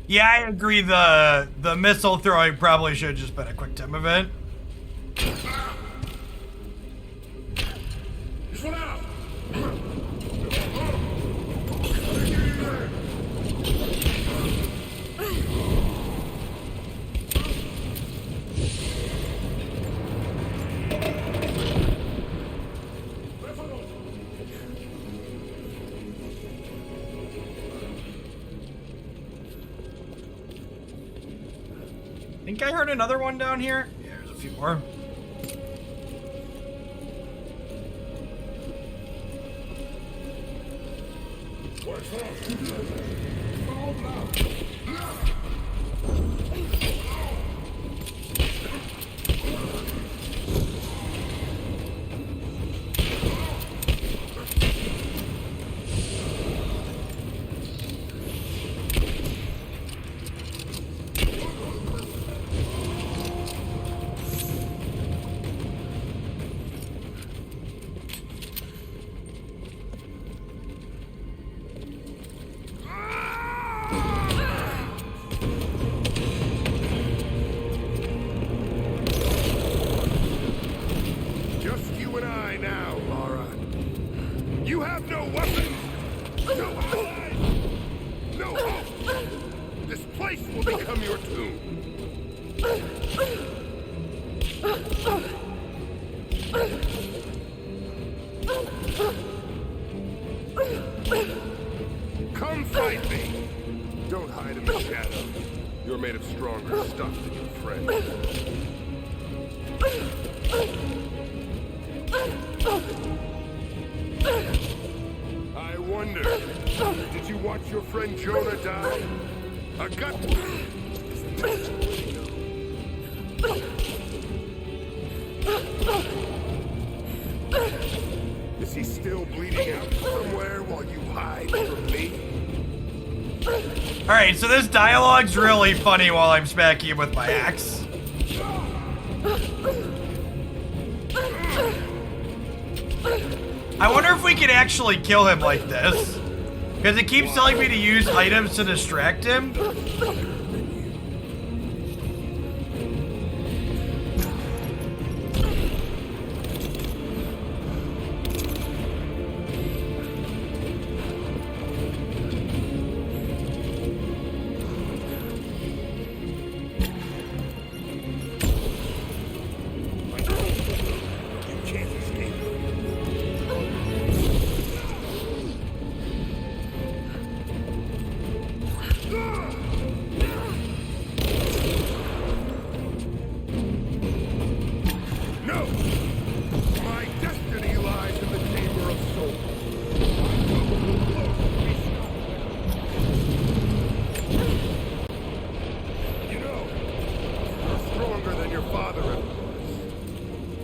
Yeah, I agree. The missile throwing probably should have just been a quick time event. I think I heard another one down here. Yeah, there's a few more. Just you and I now, Lara. You have no weapons, no allies, no hope. This place will become your tomb. Come fight me. Don't hide in the shadow. You're made of stronger stuff than your friend. I wonder, did you watch your friend Jonah die? A gut wound. Is he still bleeding out somewhere while you hide from me? Alright, so this dialogue's really funny while I'm smacking him with my axe. I wonder if we can actually kill him like this. Because it keeps telling me to use items to distract him.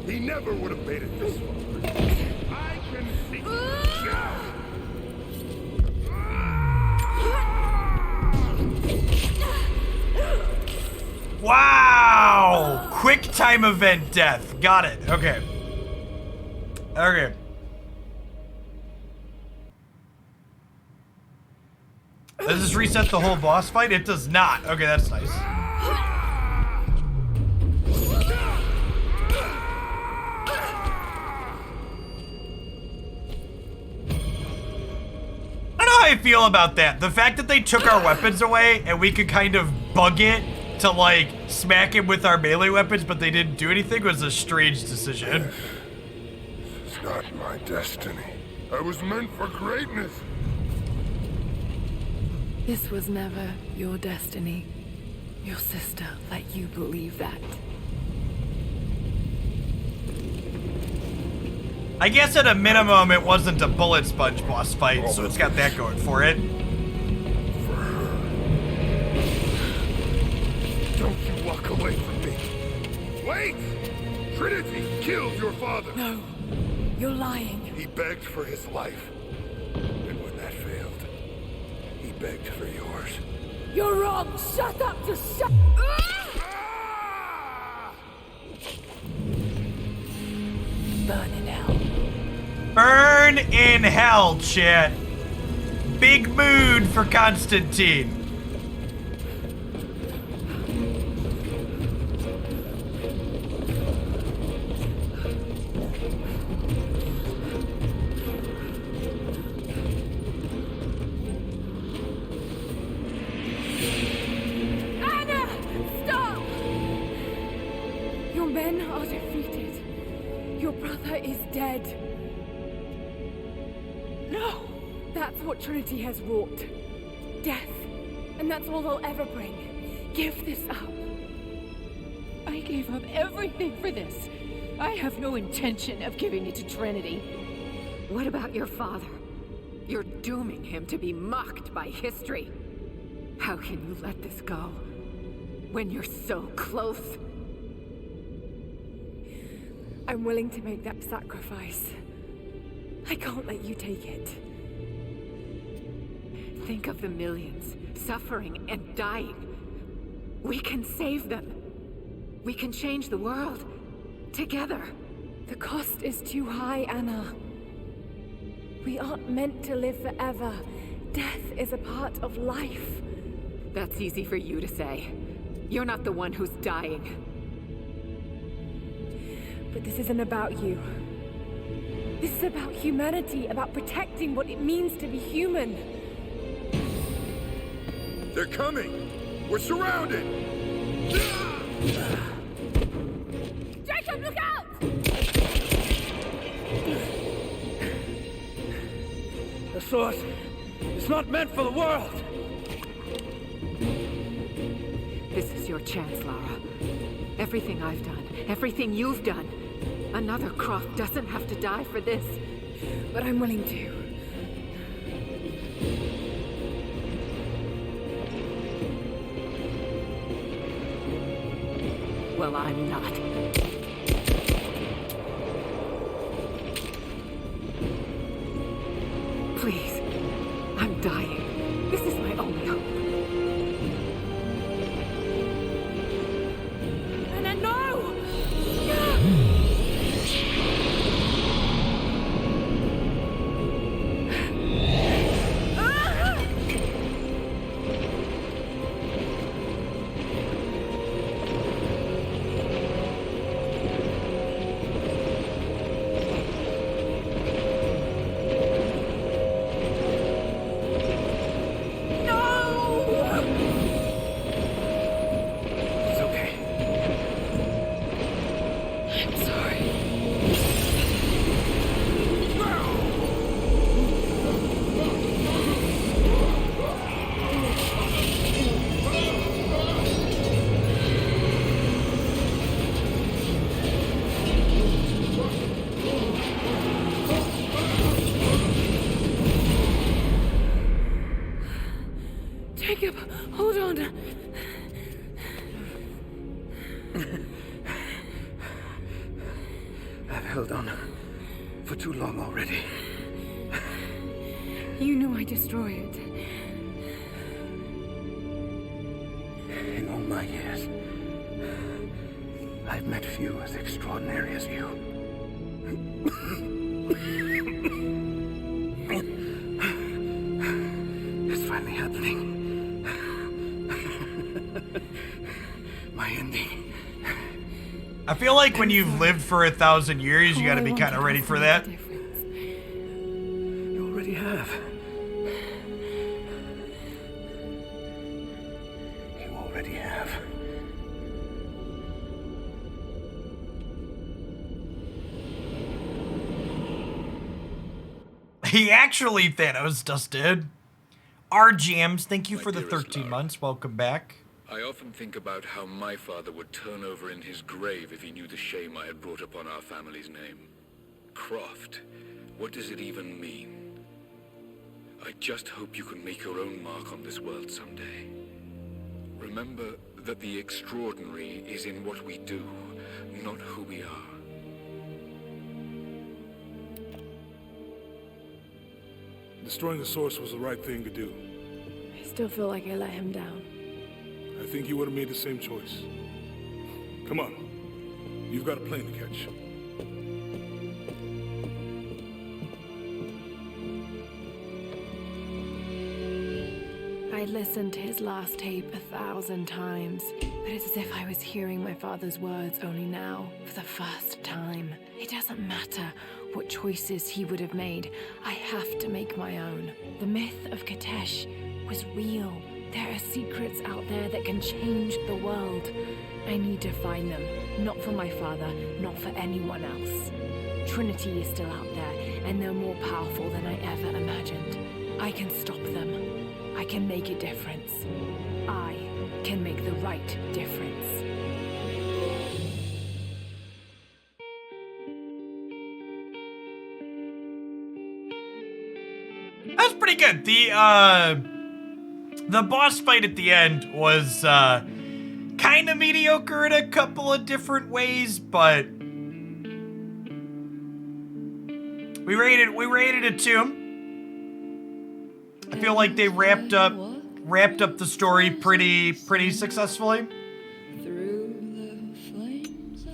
He never would have made it this far. quick time event death. Got it. Okay. Okay. Does this reset the whole boss fight? It does not. Okay, that's nice. I don't know how I feel about that. The fact that they took our weapons away and we could kind of bug it to like smack him with our melee weapons, but they didn't do anything was a strange decision. It's not my destiny. I was meant for greatness. This was never your destiny. Your sister let you believe that. I guess at a minimum it wasn't a bullet sponge boss fight, so it's got that going for it. For her. Don't you walk away from me. Wait! Trinity killed your father. No, you're lying. He begged for his life. And when that failed, he begged for yours. You're wrong! Shut up! Just shut... Burn in hell. Burn in hell, chat. Big mood for Constantine. Anna! Stop! Your men are defeated. Your brother is dead. No! That's what Trinity has wrought. Death. And that's all they'll ever bring. Give this up. I gave up everything for this. I have no intention of giving it to Trinity. What about your father? You're dooming him to be mocked by history. How can you let this go? When you're so close? I'm willing to make that sacrifice. I can't let you take it. Think of the millions suffering and dying. We can save them. We can change the world. Together. The cost is too high, Anna. We aren't meant to live forever. Death is a part of life. That's easy for you to say. You're not the one who's dying. But this isn't about you. This is about humanity, about protecting what it means to be human. They're coming! We're surrounded! Jacob, look out! The source is not meant for the world! This is your chance, Lara. Everything I've done, everything you've done. Another Croft doesn't have to die for this. But I'm willing to. Well, I'm not. Please. I'm dying. This is my only hope. Anna, no! It's okay. I'm sorry. Jacob, hold on. I've held on for too long already. You knew I'd destroy it. In all my years, I've met few as extraordinary as you. It's finally happening. My ending. I feel like when you've lived for 1,000 years, you gotta be kind of ready for that. You already have. You already have. He actually, Thanos just did. R Jams, thank you My for the dearest 13 Lara, months. Welcome back. I often think about how my father would turn over in his grave if he knew the shame I had brought upon our family's name. Croft, what does it even mean? I just hope you can make your own mark on this world someday. Remember that the extraordinary is in what we do, not who we are. Destroying the source was the right thing to do. I still feel like I let him down. I think you would have made the same choice. Come on. You've got a plane to catch. I listened to his last tape 1,000 times, but it's as if I was hearing my father's words only now, for the first time. It doesn't matter what choices he would have made. I have to make my own. The myth of Katesh was real. There are secrets out there that can change the world. I need to find them, not for my father, not for anyone else. Trinity is still out there, and they're more powerful than I ever imagined. I can stop them. I can make a difference. I can make the right difference. That's pretty good. The boss fight at the end was kind of mediocre in a couple of different ways, but we rated a 2. I feel like they wrapped up the story pretty successfully. Through the flames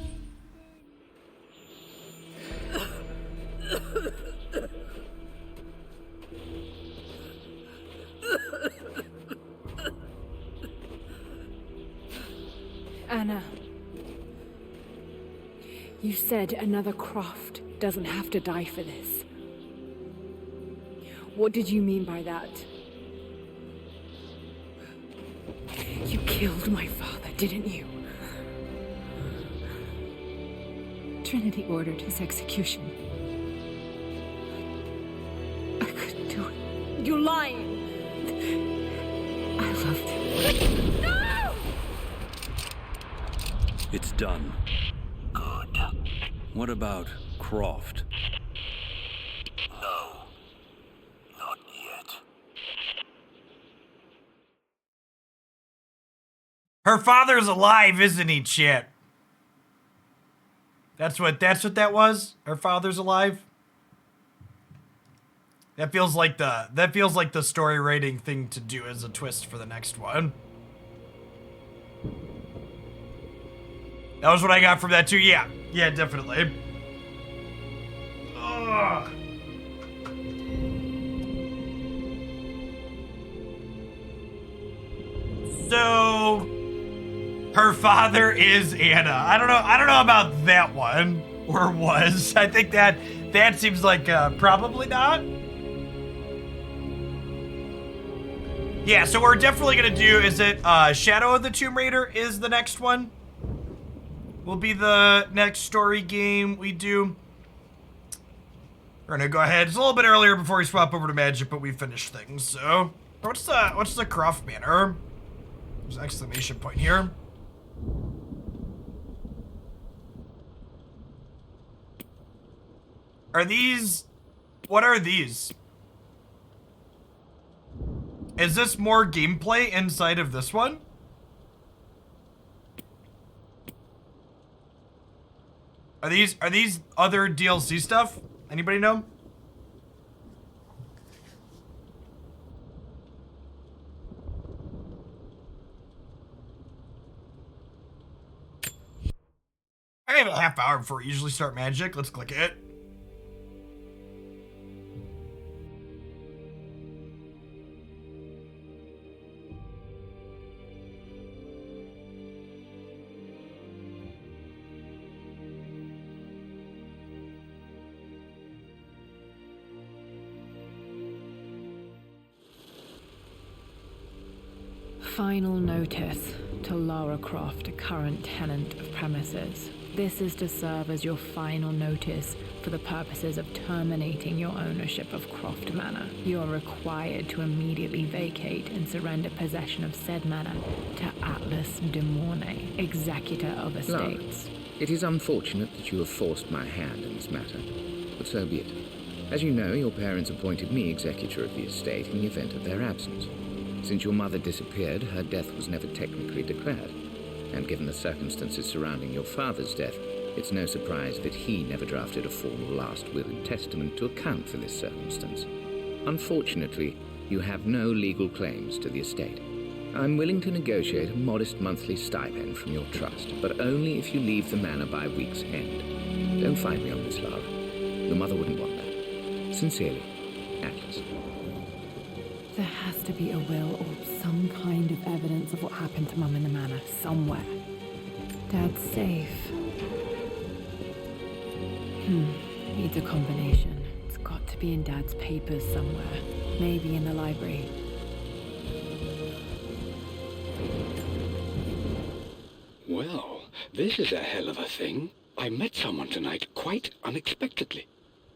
Anna, you said another Croft doesn't have to die for this. What did you mean by that? You killed my father, didn't you? Trinity ordered his execution. I couldn't do it. You're lying. I loved him. No! It's done. Good. What about Croft? No. Not yet. Her father's alive, isn't he, Chet? That's what that was? Her father's alive? That feels like the story writing thing to do as a twist for the next one. That was what I got from that too. Yeah, definitely. Ugh. So her father is Anna. I don't know about that one, or was. I think that seems like probably not. Yeah, so we're definitely gonna do, is it Shadow of the Tomb Raider is the next one? Will be the next story game we do. We're gonna go ahead. It's a little bit earlier before we swap over to Magic, but we finished things. So what's the Croft banner? There's an exclamation point here. Are these? What are these? Is this more gameplay inside of this one? Are these other DLC stuff? Anybody know? have a half hour before we usually start magic. Let's click it. Final notice to Lara Croft, a current tenant of premises. This is to serve as your final notice for the purposes of terminating your ownership of Croft Manor. You are required to immediately vacate and surrender possession of said manor to Atlas de Mornay, executor of estates. Lara, it is unfortunate that you have forced my hand in this matter, but so be it. As you know, your parents appointed me executor of the estate in the event of their absence. Since your mother disappeared, her death was never technically declared. And given the circumstances surrounding your father's death, it's no surprise that he never drafted a formal last will and testament to account for this circumstance. Unfortunately, you have no legal claims to the estate. I'm willing to negotiate a modest monthly stipend from your trust, but only if you leave the manor by week's end. Don't fight me on this, Lara. Your mother wouldn't want that. Sincerely, Atlas. There has to be a will or some kind of evidence of what happened to Mum in the manor somewhere. Dad's safe. Needs a combination. It's got to be in Dad's papers somewhere. Maybe in the library. Well, this is a hell of a thing. I met someone tonight quite unexpectedly.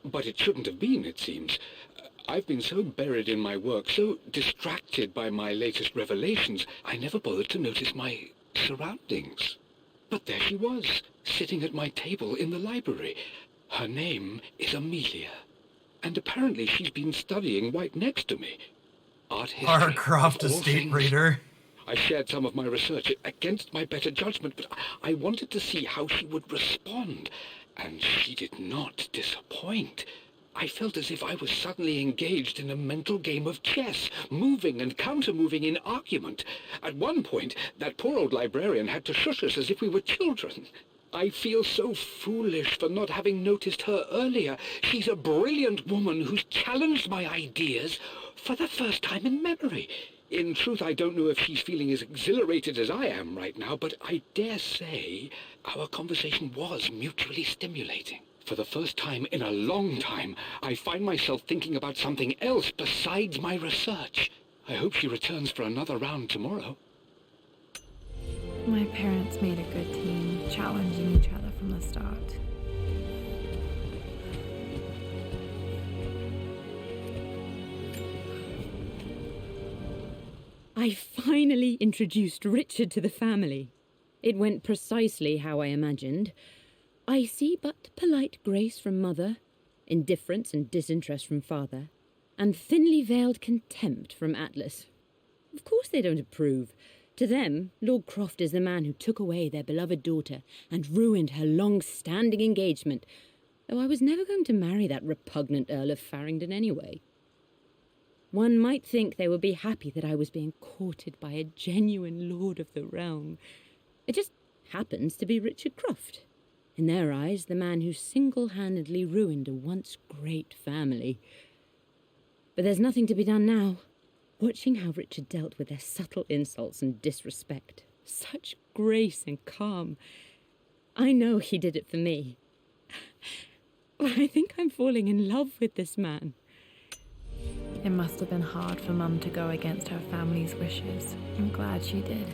But it shouldn't have been, it seems. I've been so buried in my work, so distracted by my latest revelations, I never bothered to notice my surroundings. But there she was, sitting at my table in the library. Her name is Amelia, and apparently she's been studying right next to me. Art history. Lara Croft, of all estate things. reader. I shared some of my research against my better judgment, but I wanted to see how she would respond, and she did not disappoint. I felt as if I was suddenly engaged in a mental game of chess, moving and counter-moving in argument. At one point, that poor old librarian had to shush us as if we were children. I feel so foolish for not having noticed her earlier. She's a brilliant woman who's challenged my ideas for the first time in memory. In truth, I don't know if she's feeling as exhilarated as I am right now, but I dare say our conversation was mutually stimulating. For the first time in a long time, I find myself thinking about something else besides my research. I hope she returns for another round tomorrow. My parents made a good team, challenging each other from the start. I finally introduced Richard to the family. It went precisely how I imagined. I see but polite grace from mother, indifference and disinterest from father, and thinly veiled contempt from Atlas. Of course they don't approve. To them, Lord Croft is the man who took away their beloved daughter and ruined her long-standing engagement, though I was never going to marry that repugnant Earl of Farringdon anyway. One might think they would be happy that I was being courted by a genuine lord of the realm. It just happens to be Richard Croft. In their eyes, the man who single-handedly ruined a once great family. But there's nothing to be done now. Watching how Richard dealt with their subtle insults and disrespect. Such grace and calm. I know he did it for me. I think I'm falling in love with this man. It must have been hard for Mum to go against her family's wishes. I'm glad she did.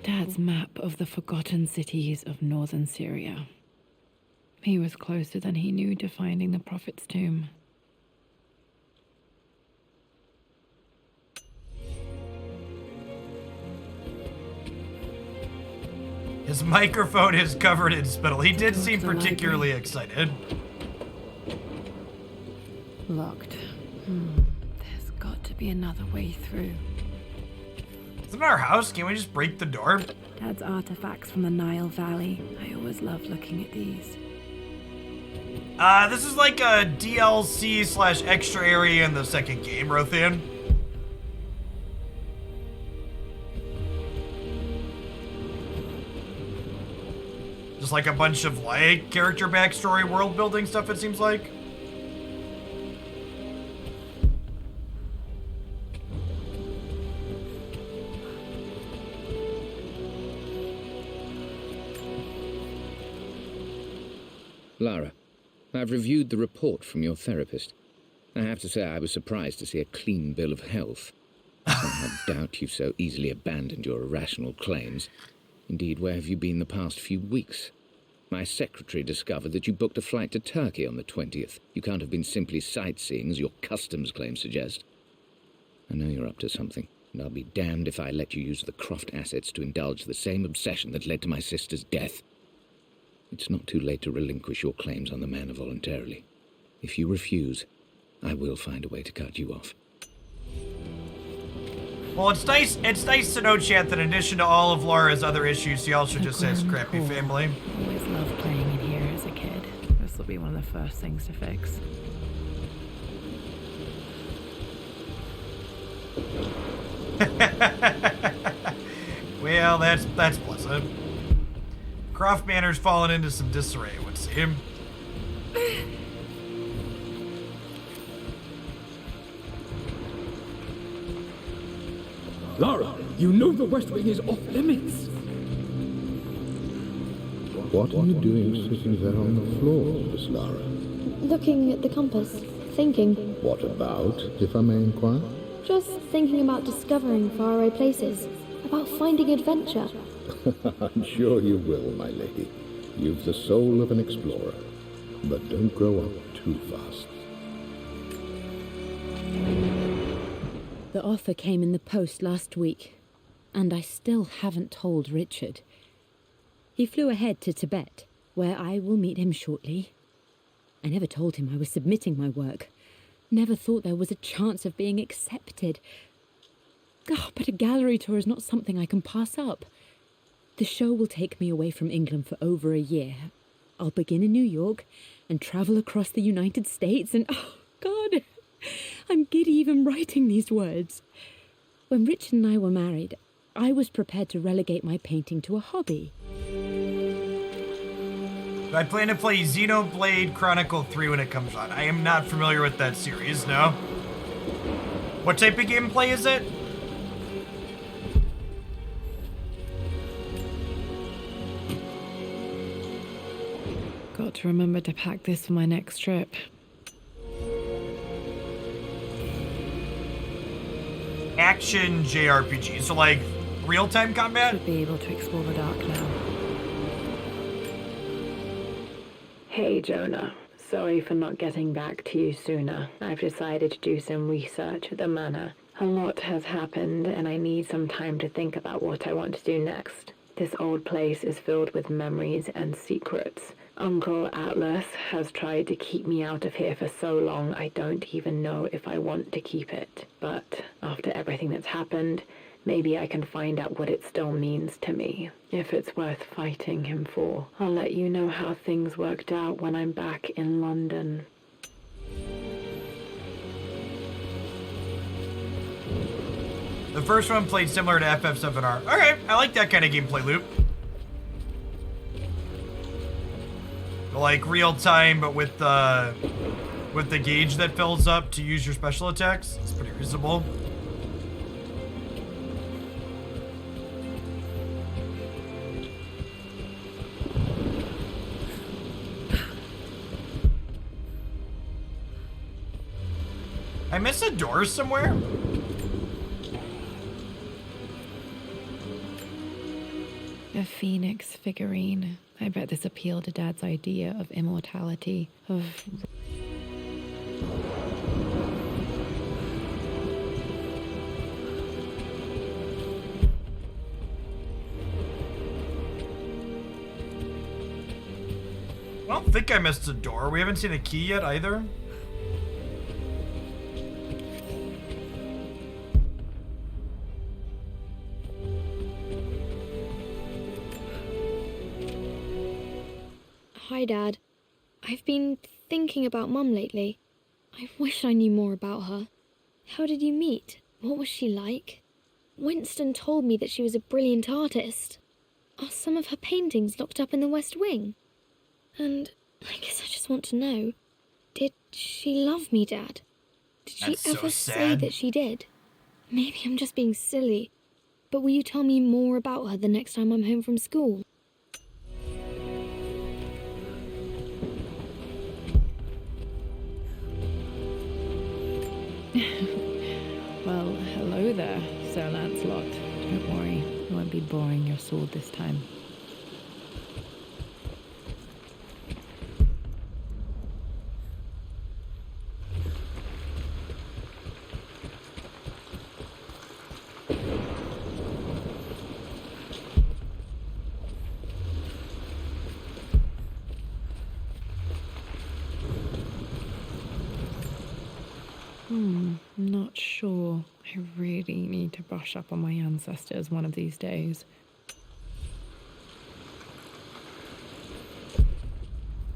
Dad's map of the forgotten cities of northern Syria. He was closer than he knew to finding the Prophet's tomb. His microphone is covered in spittle. He did seem particularly excited. Locked. There's got to be another way through. It's in our house. Can we just break the door? Dad's artifacts from the Nile Valley. I always love looking at these. This is like a DLC / extra area in the second game, Rothan. just like a bunch of like character backstory, world building stuff, it seems like. Lara, I've reviewed the report from your therapist. I have to say I was surprised to see a clean bill of health. I doubt you've so easily abandoned your irrational claims. Indeed, where have you been the past few weeks? My secretary discovered that you booked a flight to Turkey on the 20th. You can't have been simply sightseeing, as your customs claims suggest. I know you're up to something, and I'll be damned if I let you use the Croft assets to indulge the same obsession that led to my sister's death. It's not too late to relinquish your claims on the manor voluntarily. If you refuse, I will find a way to cut you off. Well, it's nice to know, chat, that in addition to all of Laura's other issues, she also just has crappy family. Always loved playing in here as a kid. This will be one of the first things to fix. Well, that's pleasant. Croft Manor's fallen into some disarray, it would seem. Lara, you know the West Wing is off limits. What are you doing sitting there on the floor, Miss Lara? Looking at the compass, thinking. What about, if I may inquire? Just thinking about discovering faraway places, about finding adventure. I'm sure you will, my lady. You've the soul of an explorer. But don't grow up too fast. The offer came in the post last week, and I still haven't told Richard. He flew ahead to Tibet, where I will meet him shortly. I never told him I was submitting my work. Never thought there was a chance of being accepted. Oh, but a gallery tour is not something I can pass up. The show will take me away from England for over a year. I'll begin in New York and travel across the United States and, oh, God, I'm giddy even writing these words. When Richard and I were married, I was prepared to relegate my painting to a hobby. I plan to play Xenoblade Chronicle 3 when it comes on. I am not familiar with that series, no. What type of gameplay is it? Got to remember to pack this for my next trip. Action JRPG, so like real-time combat? Should be able to explore the dark now. Hey Jonah, sorry for not getting back to you sooner. I've decided to do some research at the manor. A lot has happened and I need some time to think about what I want to do next. This old place is filled with memories and secrets. Uncle Atlas has tried to keep me out of here for so long I don't even know if I want to keep it. But after everything that's happened, maybe I can find out what it still means to me. If it's worth fighting him for. I'll let you know how things worked out when I'm back in London. The first one played similar to FF7R. Okay, I like that kind of gameplay loop. Like real time, but with the gauge that fills up to use your special attacks. It's pretty reasonable. I missed a door somewhere? A phoenix figurine. I bet this appealed to Dad's idea of immortality, of... I don't think I missed a door. We haven't seen a key yet either. Hi, Dad. I've been thinking about Mum lately. I wish I knew more about her. How did you meet? What was she like? Winston told me that she was a brilliant artist. are some of her paintings locked up in the West Wing? And I guess I just want to know, did she love me, Dad? Did she That's so ever say sad. that she did? Maybe I'm just being silly, but will you tell me more about her the next time I'm home from school? Well, hello there, Sir Lancelot. Don't worry, I won't be boring your sword this time. Not sure. I really need to brush up on my ancestors one of these days. I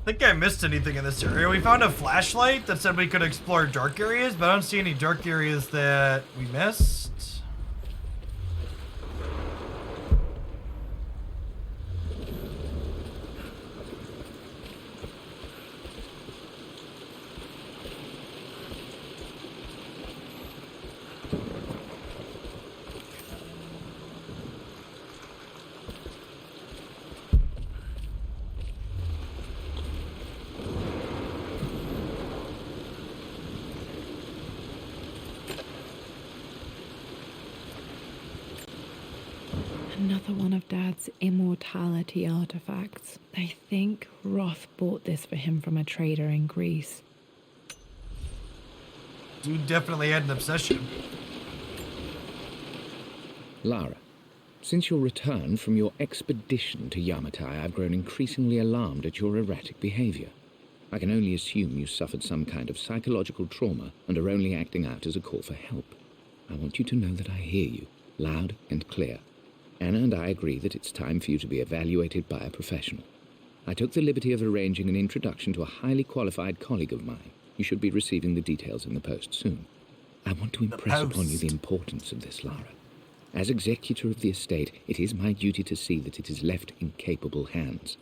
think I missed anything in this area. We found a flashlight that said we could explore dark areas, but I don't see any dark areas that we missed. Another one of Dad's immortality artifacts. I think Roth bought this for him from a trader in Greece. Dude definitely had an obsession. Lara, since your return from your expedition to Yamatai, I've grown increasingly alarmed at your erratic behavior. I can only assume you suffered some kind of psychological trauma and are only acting out as a call for help. I want you to know that I hear you, loud and clear. Anna and I agree that it's time for you to be evaluated by a professional. I took the liberty of arranging an introduction to a highly qualified colleague of mine. You should be receiving the details in the post soon. I want to impress upon you the importance of this, Lara. As executor of the estate, it is my duty to see that it is left in capable hands.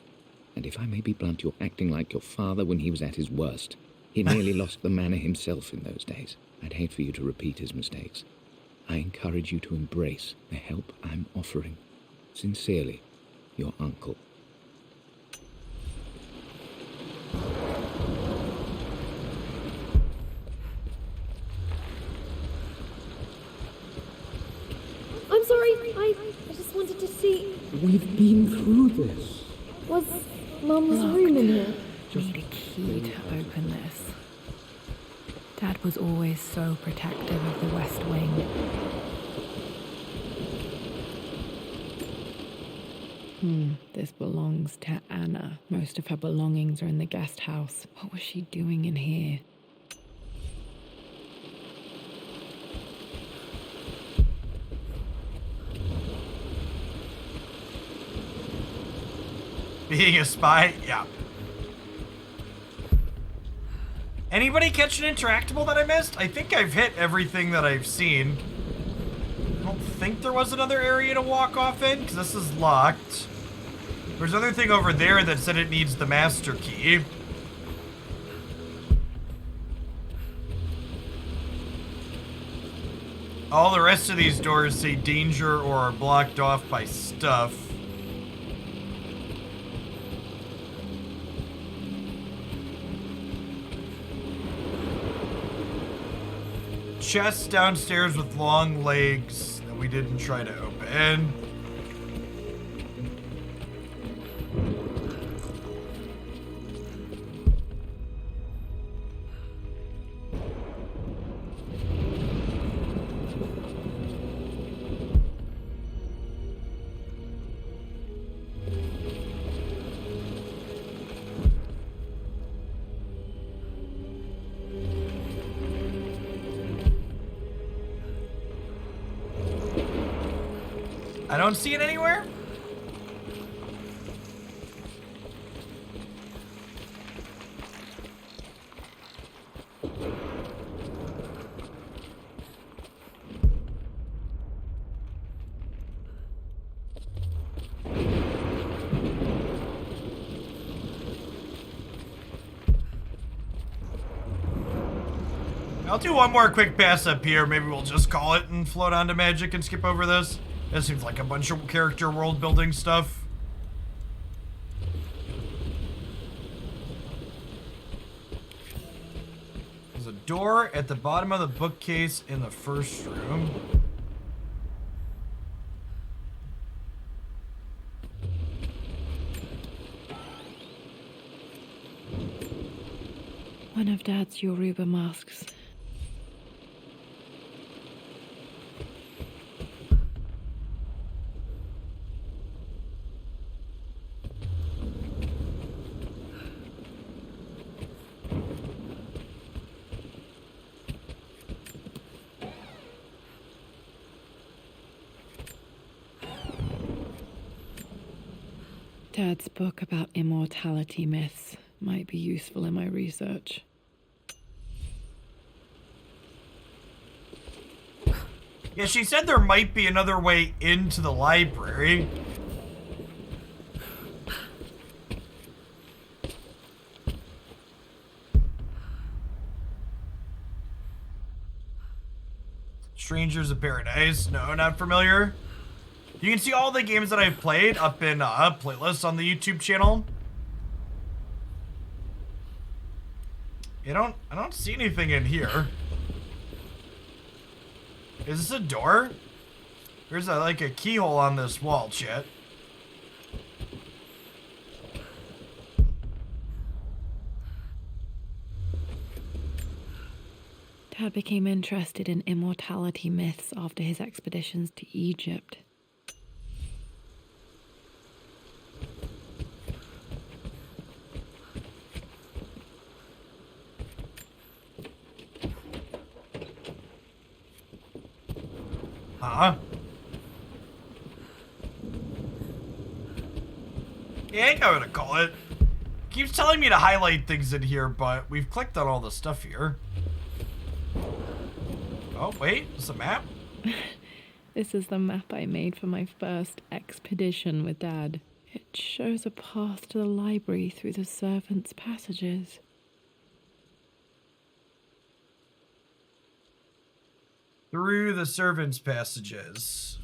And if I may be blunt, you're acting like your father when he was at his worst. He nearly lost the manor himself in those days. I'd hate for you to repeat his mistakes. I encourage you to embrace the help I'm offering. Sincerely, your uncle. I'm sorry, I just wanted to see... We've been through this. Was Mum's room in here? Need a key to open this. Dad was always so protective of the West Wing. This belongs to Anna. Most of her belongings are in the guest house. What was she doing in here? Being a spy? Yeah. Anybody catch an interactable that I missed? I think I've hit everything that I've seen. I don't think there was another area to walk off in, because this is locked. There's another thing over there that said it needs the master key. All the rest of these doors say danger or are blocked off by stuff. Chest downstairs with long legs that we didn't try to open. I don't see it anywhere. I'll do one more quick pass up here. Maybe we'll just call it and float on to magic and skip over this. This seems like a bunch of character world building stuff. There's a door at the bottom of the bookcase in the first room. One of Dad's Yoruba masks. Dad's book about immortality myths might be useful in my research. Yeah, she said there might be another way into the library. Strangers of Paradise. No, not familiar. You can see all the games that I've played up in playlists on the YouTube channel. I don't see anything in here. Is this a door? There's like a keyhole on this wall, chat. Dad became interested in immortality myths after his expeditions to Egypt. Huh? Yeah, I think I'm gonna call it. Keeps telling me to highlight things in here, but we've clicked on all the stuff here. Oh, wait, it's a map? This is the map I made for my first expedition with Dad. It shows a path to the library through the servants' passages. Through the servants' passages.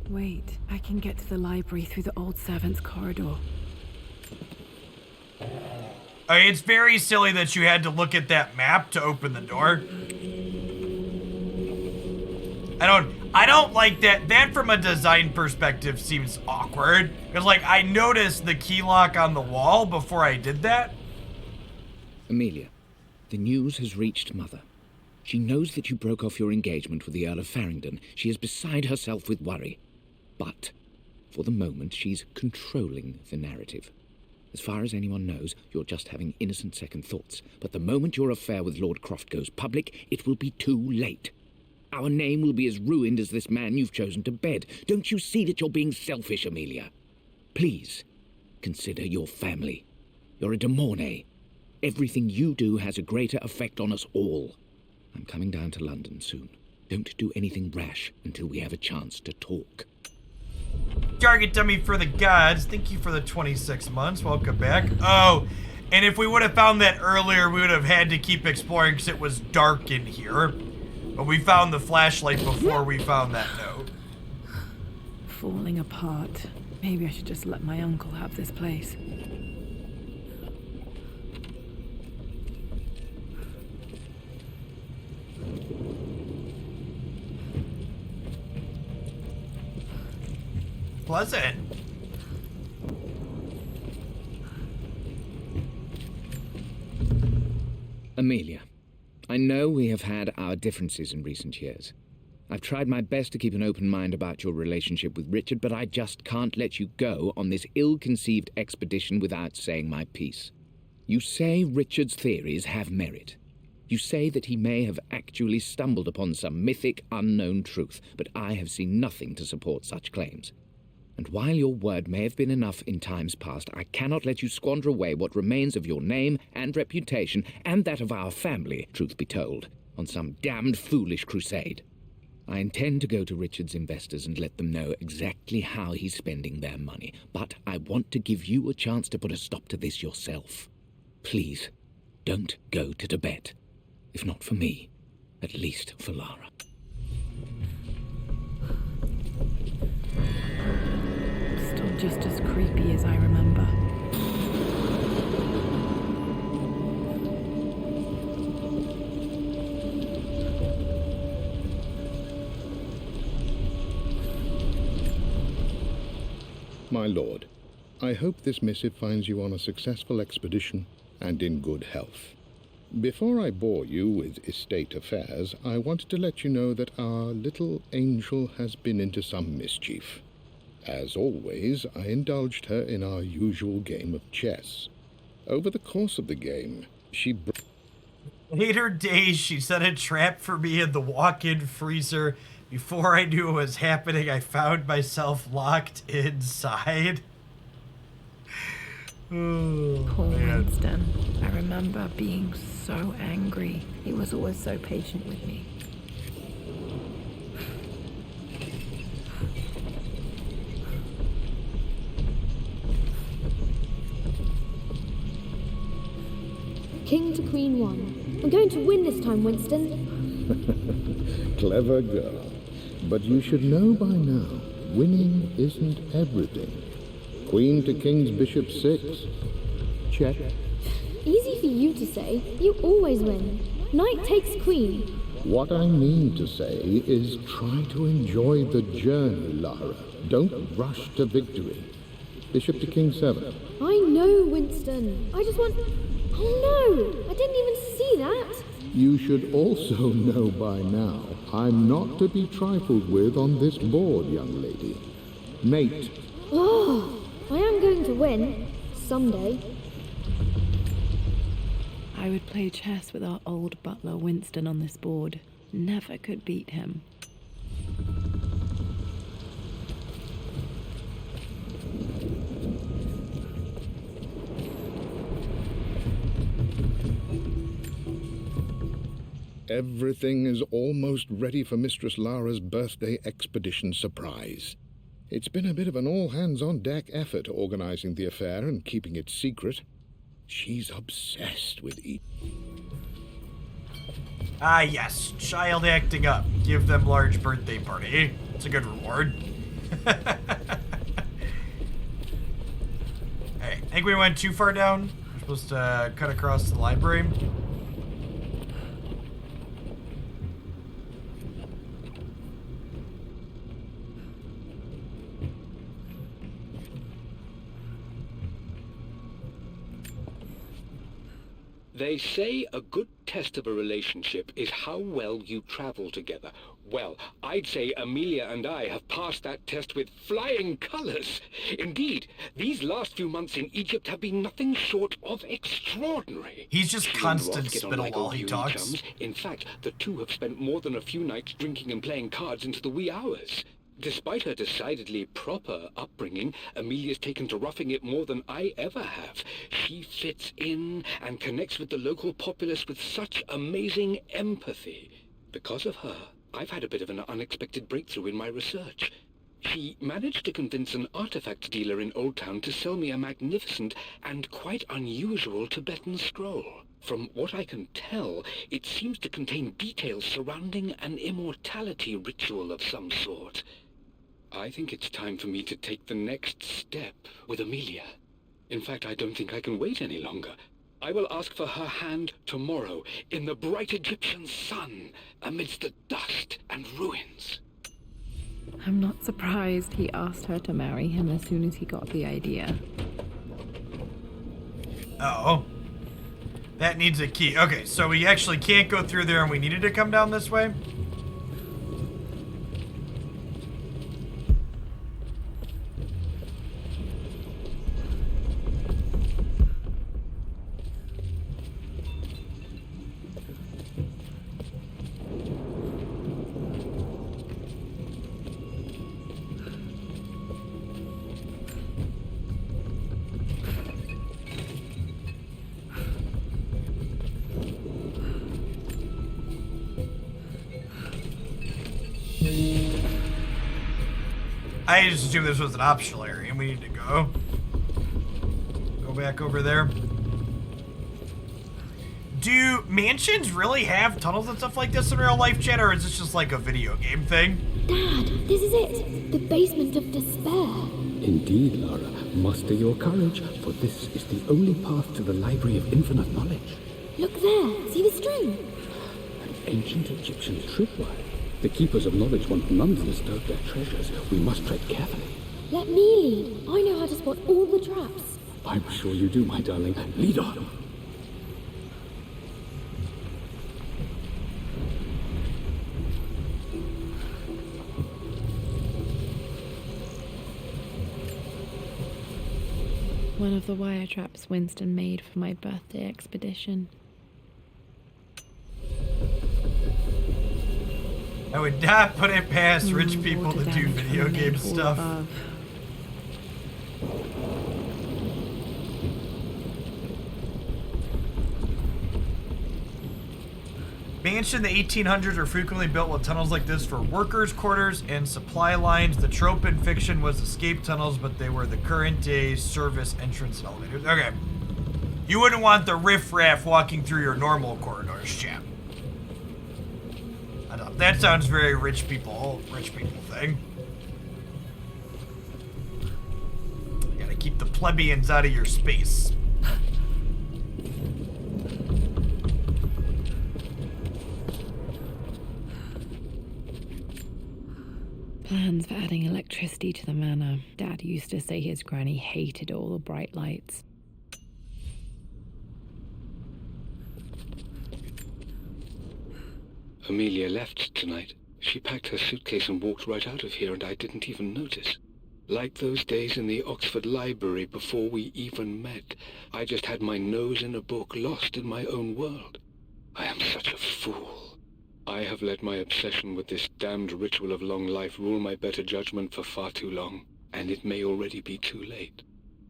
Wait, I can get to the library through the old servants' corridor. It's very silly that you had to look at that map to open the door. I don't like that. That from a design perspective seems awkward. Because like I noticed the key lock on the wall before I did that. Amelia, the news has reached Mother. She knows that you broke off your engagement with the Earl of Farringdon. She is beside herself with worry. But, for the moment, she's controlling the narrative. As far as anyone knows, you're just having innocent second thoughts. But the moment your affair with Lord Croft goes public, it will be too late. Our name will be as ruined as this man you've chosen to bed. Don't you see that you're being selfish, Amelia? Please, consider your family. You're a de Mornay. Everything you do has a greater effect on us all. I'm coming down to London soon. Don't do anything rash until we have a chance to talk. Target dummy for the gods. Thank you for the 26 months. Welcome back. Oh, and if we would have found that earlier, we would have had to keep exploring because it was dark in here. But we found the flashlight before we found that note. Falling apart. Maybe I should just let my uncle have this place. Pleasant. Amelia, I know we have had our differences in recent years. I've tried my best to keep an open mind about your relationship with Richard, but I just can't let you go on this ill-conceived expedition without saying my piece. You say Richard's theories have merit. You say that he may have actually stumbled upon some mythic, unknown truth, but I have seen nothing to support such claims. And while your word may have been enough in times past, I cannot let you squander away what remains of your name and reputation, and that of our family, truth be told, on some damned foolish crusade. I intend to go to Richard's investors and let them know exactly how he's spending their money, but I want to give you a chance to put a stop to this yourself. Please, don't go to Tibet. If not for me, at least for Lara. Still just as creepy as I remember. My lord, I hope this missive finds you on a successful expedition and in good health. Before I bore you with estate affairs, I wanted to let you know that our little angel has been into some mischief. As always, I indulged her in our usual game of chess. Over the course of the game, she... Later days, she set a trap for me in the walk-in freezer. Before I knew what was happening, I found myself locked inside. Oh, Poor man. Winston. I remember being so angry. He was always so patient with me. King to Queen 1. I'm going to win this time, Winston. Clever girl. But you should know by now, winning isn't everything. Queen to King's Bishop 6. Check. Easy for you to say. You always win. Knight takes queen. What I mean to say is try to enjoy the journey, Lara. Don't rush to victory. Bishop to King 7. I know, Winston. I just want... Oh no! I didn't even see that. You should also know by now, I'm not to be trifled with on this board, young lady. Mate. Oh, I am going to win. Someday. I would play chess with our old butler Winston on this board. Never could beat him. Everything is almost ready for Mistress Lara's birthday expedition surprise. It's been a bit of an all-hands-on-deck effort organizing the affair and keeping it secret. She's obsessed with Ah, yes. Child acting up. Give them large birthday party. It's a good reward. Hey, I think we went too far down. We're supposed to cut across the library. They say a good test of a relationship is how well you travel together. Well, I'd say Amelia and I have passed that test with flying colors. Indeed, these last few months in Egypt have been nothing short of extraordinary. He's just She and constant Roth get on spittle like while old he uni talks. chums. In fact, the two have spent more than a few nights drinking and playing cards into the wee hours. Despite her decidedly proper upbringing, Amelia's taken to roughing it more than I ever have. She fits in and connects with the local populace with such amazing empathy. Because of her, I've had a bit of an unexpected breakthrough in my research. She managed to convince an artifact dealer in Old Town to sell me a magnificent and quite unusual Tibetan scroll. From what I can tell, it seems to contain details surrounding an immortality ritual of some sort. I think it's time for me to take the next step with Amelia. In fact, I don't think I can wait any longer. I will ask for her hand tomorrow in the bright Egyptian sun amidst the dust and ruins. I'm not surprised he asked her to marry him as soon as he got the idea. Oh. That needs a key. Okay, so we actually can't go through there and we needed to come down this way? I just assumed this was an optional area and we need to go. Go back over there. Do mansions really have tunnels and stuff like this in real life, Chad, or is this just like a video game thing? Dad, this is it. The basement of despair. Indeed, Lara. Muster your courage, for this is the only path to the Library of Infinite Knowledge. Look there. See the string? An ancient Egyptian tripwire. The Keepers of Knowledge want none to disturb their treasures. We must tread carefully. Let me lead. I know how to spot all the traps. I'm sure you do, my darling. Lead on. One of the wire traps Winston made for my birthday expedition. I would not put it past rich people to do video game stuff. Mansions in the 1800s are frequently built with tunnels like this for workers' quarters and supply lines. The trope in fiction was escape tunnels, but they were the current day service entrance and elevators. Okay. You wouldn't want the riffraff walking through your normal corridors, chap. I don't know. That sounds very rich people thing. You gotta keep the plebeians out of your space. Plans for adding electricity to the manor. Dad used to say his granny hated all the bright lights. Amelia left tonight. She packed her suitcase and walked right out of here, and I didn't even notice. Like those days in the Oxford Library before we even met. I just had my nose in a book, lost in my own world. I am such a fool. I have let my obsession with this damned ritual of long life rule my better judgment for far too long, and it may already be too late.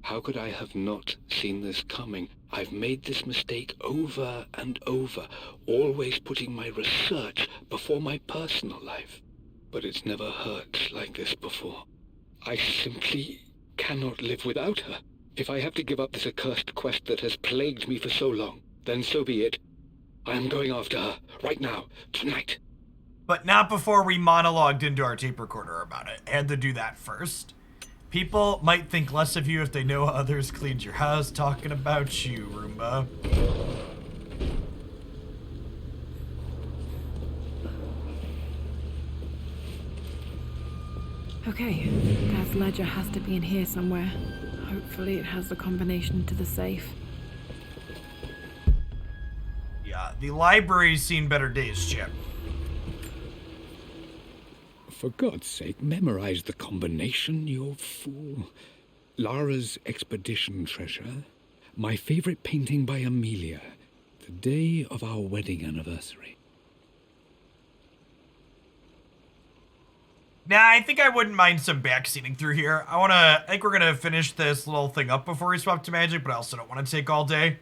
How could I have not seen this coming? I've made this mistake over and over, always putting my research before my personal life. But it's never hurt like this before. I simply cannot live without her. If I have to give up this accursed quest that has plagued me for so long, then so be it. I am going after her, right now, tonight. But not before we monologued into our tape recorder about it. I had to do that first. People might think less of you if they know others cleaned your house. Talking about you, Roomba. Okay, Dad's ledger has to be in here somewhere. Hopefully it has the combination to the safe. Yeah, the library's seen better days, Chip. For God's sake, memorize the combination, you fool. Lara's expedition treasure, my favorite painting by Amelia, the day of our wedding anniversary. Nah, I think I wouldn't mind some backseating through here. I think we're gonna finish this little thing up before we swap to magic, but I also don't want to take all day.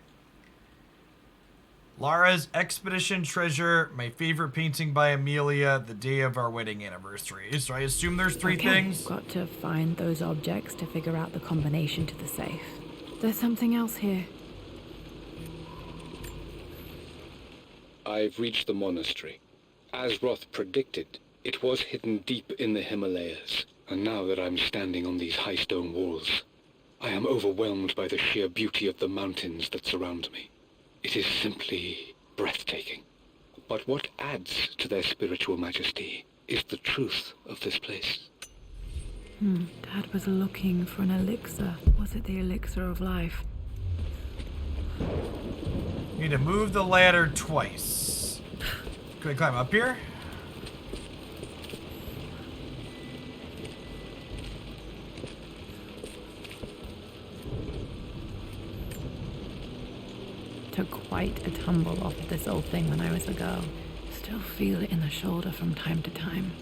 Lara's expedition treasure, my favorite painting by Amelia, the day of our wedding anniversary. So I assume there's three things. Got to find those objects to figure out the combination to the safe. There's something else here. I've reached the monastery. As Roth predicted, it was hidden deep in the Himalayas. And now that I'm standing on these high stone walls, I am overwhelmed by the sheer beauty of the mountains that surround me. It is simply breathtaking. But what adds to their spiritual majesty is the truth of this place. Dad was looking for an elixir. Was it the elixir of life? You need to move the ladder twice. Can I climb up here? Took quite a tumble off of this old thing when I was a girl. Still feel it in the shoulder from time to time.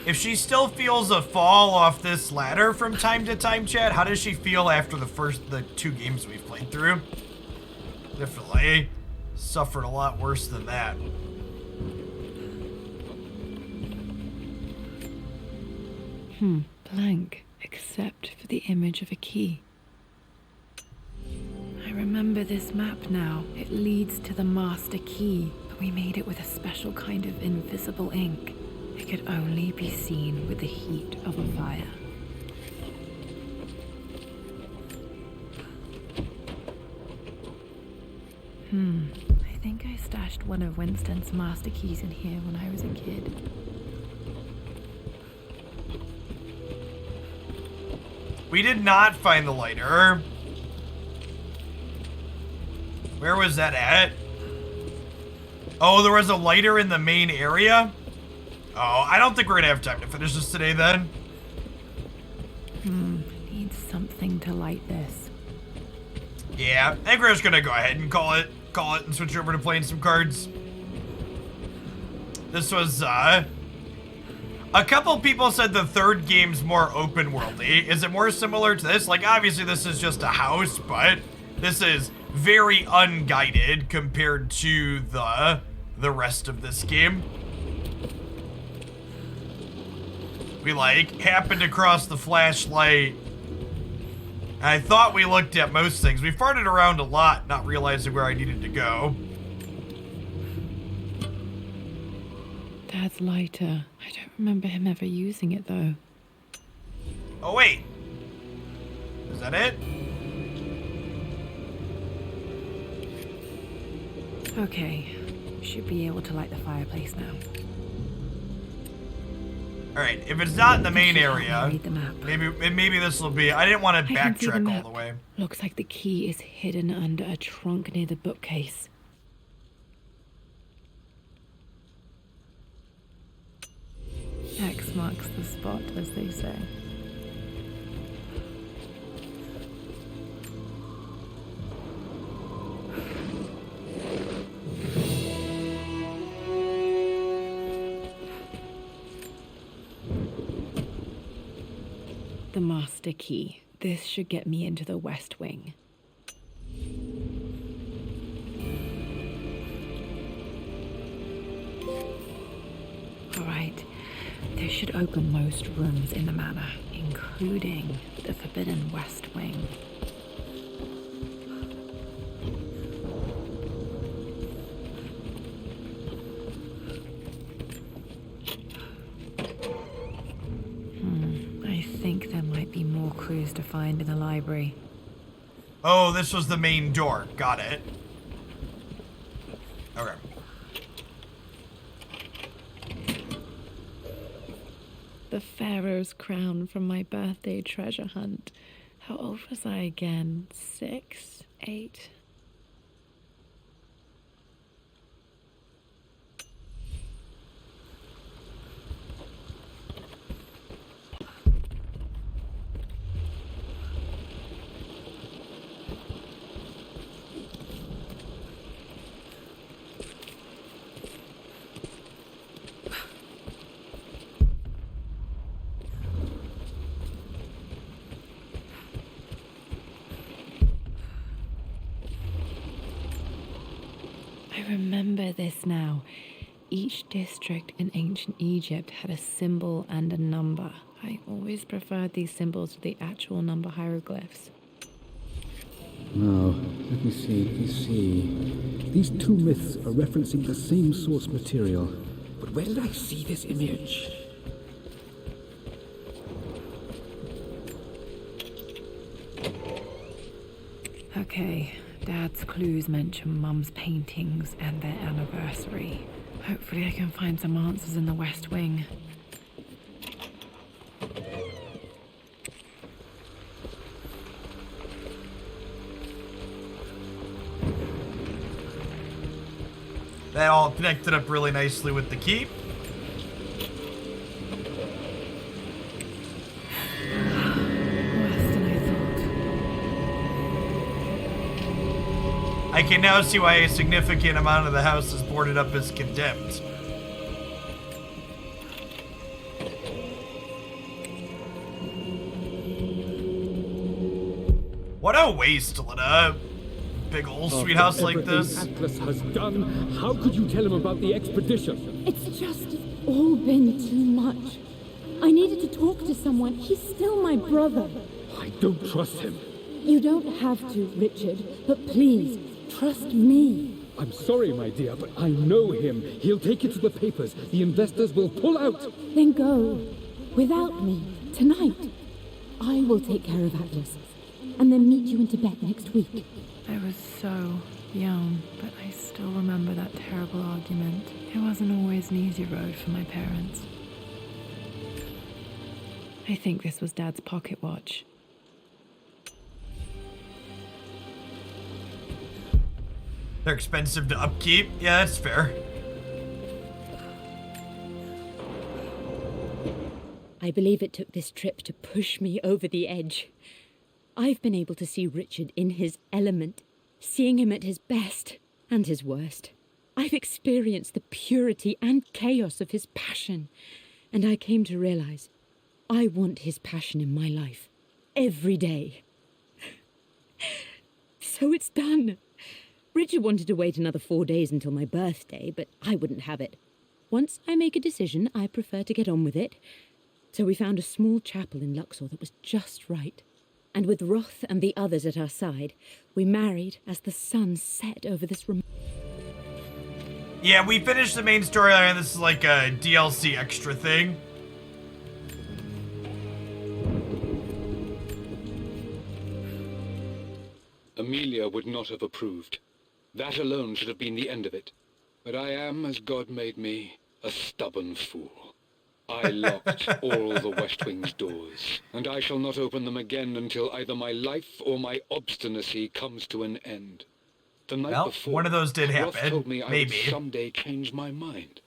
If she still feels a fall off this ladder from time to time, chat, how does she feel after the 2 games we've played through? Definitely suffered a lot worse than that. Blank, except for the image of a key. I remember this map now. It leads to the master key, but we made it with a special kind of invisible ink. It could only be seen with the heat of a fire. I think I stashed one of Winston's master keys in here when I was a kid. We did not find the lighter. Where was that at? Oh, there was a lighter in the main area? Oh, I don't think we're gonna have time to finish this today then. Need something to light this. Yeah, I think we're just gonna go ahead and call it and switch over to playing some cards. This was, a couple people said the 3rd game's more open worldy. Is it more similar to this? Like, obviously this is just a house, but this is very unguided compared to the rest of this game. We, like, happened across the flashlight. I thought we looked at most things. We farted around a lot, not realizing where I needed to go. Dad's lighter. I don't remember him ever using it, though. Oh, wait. Is that it? Okay. Should be able to light the fireplace now. Alright, if it's not in the main area, maybe this will be... I didn't want to backtrack all the way. Looks like the key is hidden under a trunk near the bookcase. X marks the spot, as they say. The master key. This should get me into the West Wing. All right. This should open most rooms in the manor, including the Forbidden West Wing. I think there might be more clues to find in the library. Oh, this was the main door. Got it. Okay. The Pharaoh's crown from my birthday treasure hunt. How old was I again? 6? 8? I remember this now. Each district in ancient Egypt had a symbol and a number. I always preferred these symbols to the actual number hieroglyphs. Now, let me see. These 2 myths are referencing the same source material. But where did I see this image? Okay, Dad's clues mention Mum's paintings and their anniversary. Hopefully I can find some answers in the West Wing. That all connected up really nicely with the key. I can now see why a significant amount of the house is boarded up as condemned. What a waste to let a big old sweet house like this. Atlas has done. How could you tell him about the expedition? It's just all been too much. I needed to talk to someone. He's still my brother. I don't trust him. You don't have to, Richard, but please, trust me. I'm sorry, my dear, but I know him. He'll take it to the papers. The investors will pull out. Then go. Without me. Tonight. I will take care of Atlas. And then meet you in Tibet next week. I was so young, but I still remember that terrible argument. It wasn't always an easy road for my parents. I think this was Dad's pocket watch. They're expensive to upkeep. Yeah, that's fair. I believe it took this trip to push me over the edge. I've been able to see Richard in his element, seeing him at his best and his worst. I've experienced the purity and chaos of his passion, and I came to realize I want his passion in my life every day. So it's done. Richard wanted to wait another 4 days until my birthday, but I wouldn't have it. Once I make a decision, I prefer to get on with it. So we found a small chapel in Luxor that was just right. And with Roth and the others at our side, we married as the sun set over this Yeah, we finished the main storyline, and this is like a DLC extra thing. Amelia would not have approved. That alone should have been the end of it. But I am, as God made me, a stubborn fool. I locked all the West Wing's doors, and I shall not open them again until either my life or my obstinacy comes to an end. The night before, one of those did Roth happen. told me I Maybe. would someday change my mind.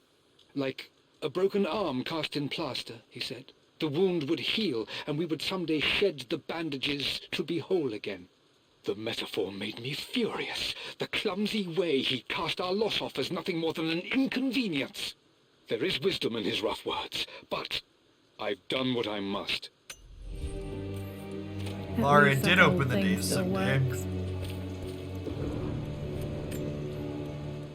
Like a broken arm cast in plaster, he said. The wound would heal, and we would someday shed the bandages to be whole again. The metaphor made me furious. The clumsy way he cast our loss off as nothing more than an inconvenience. There is wisdom in his rough words, but I've done what I must. Lara did open the days someday.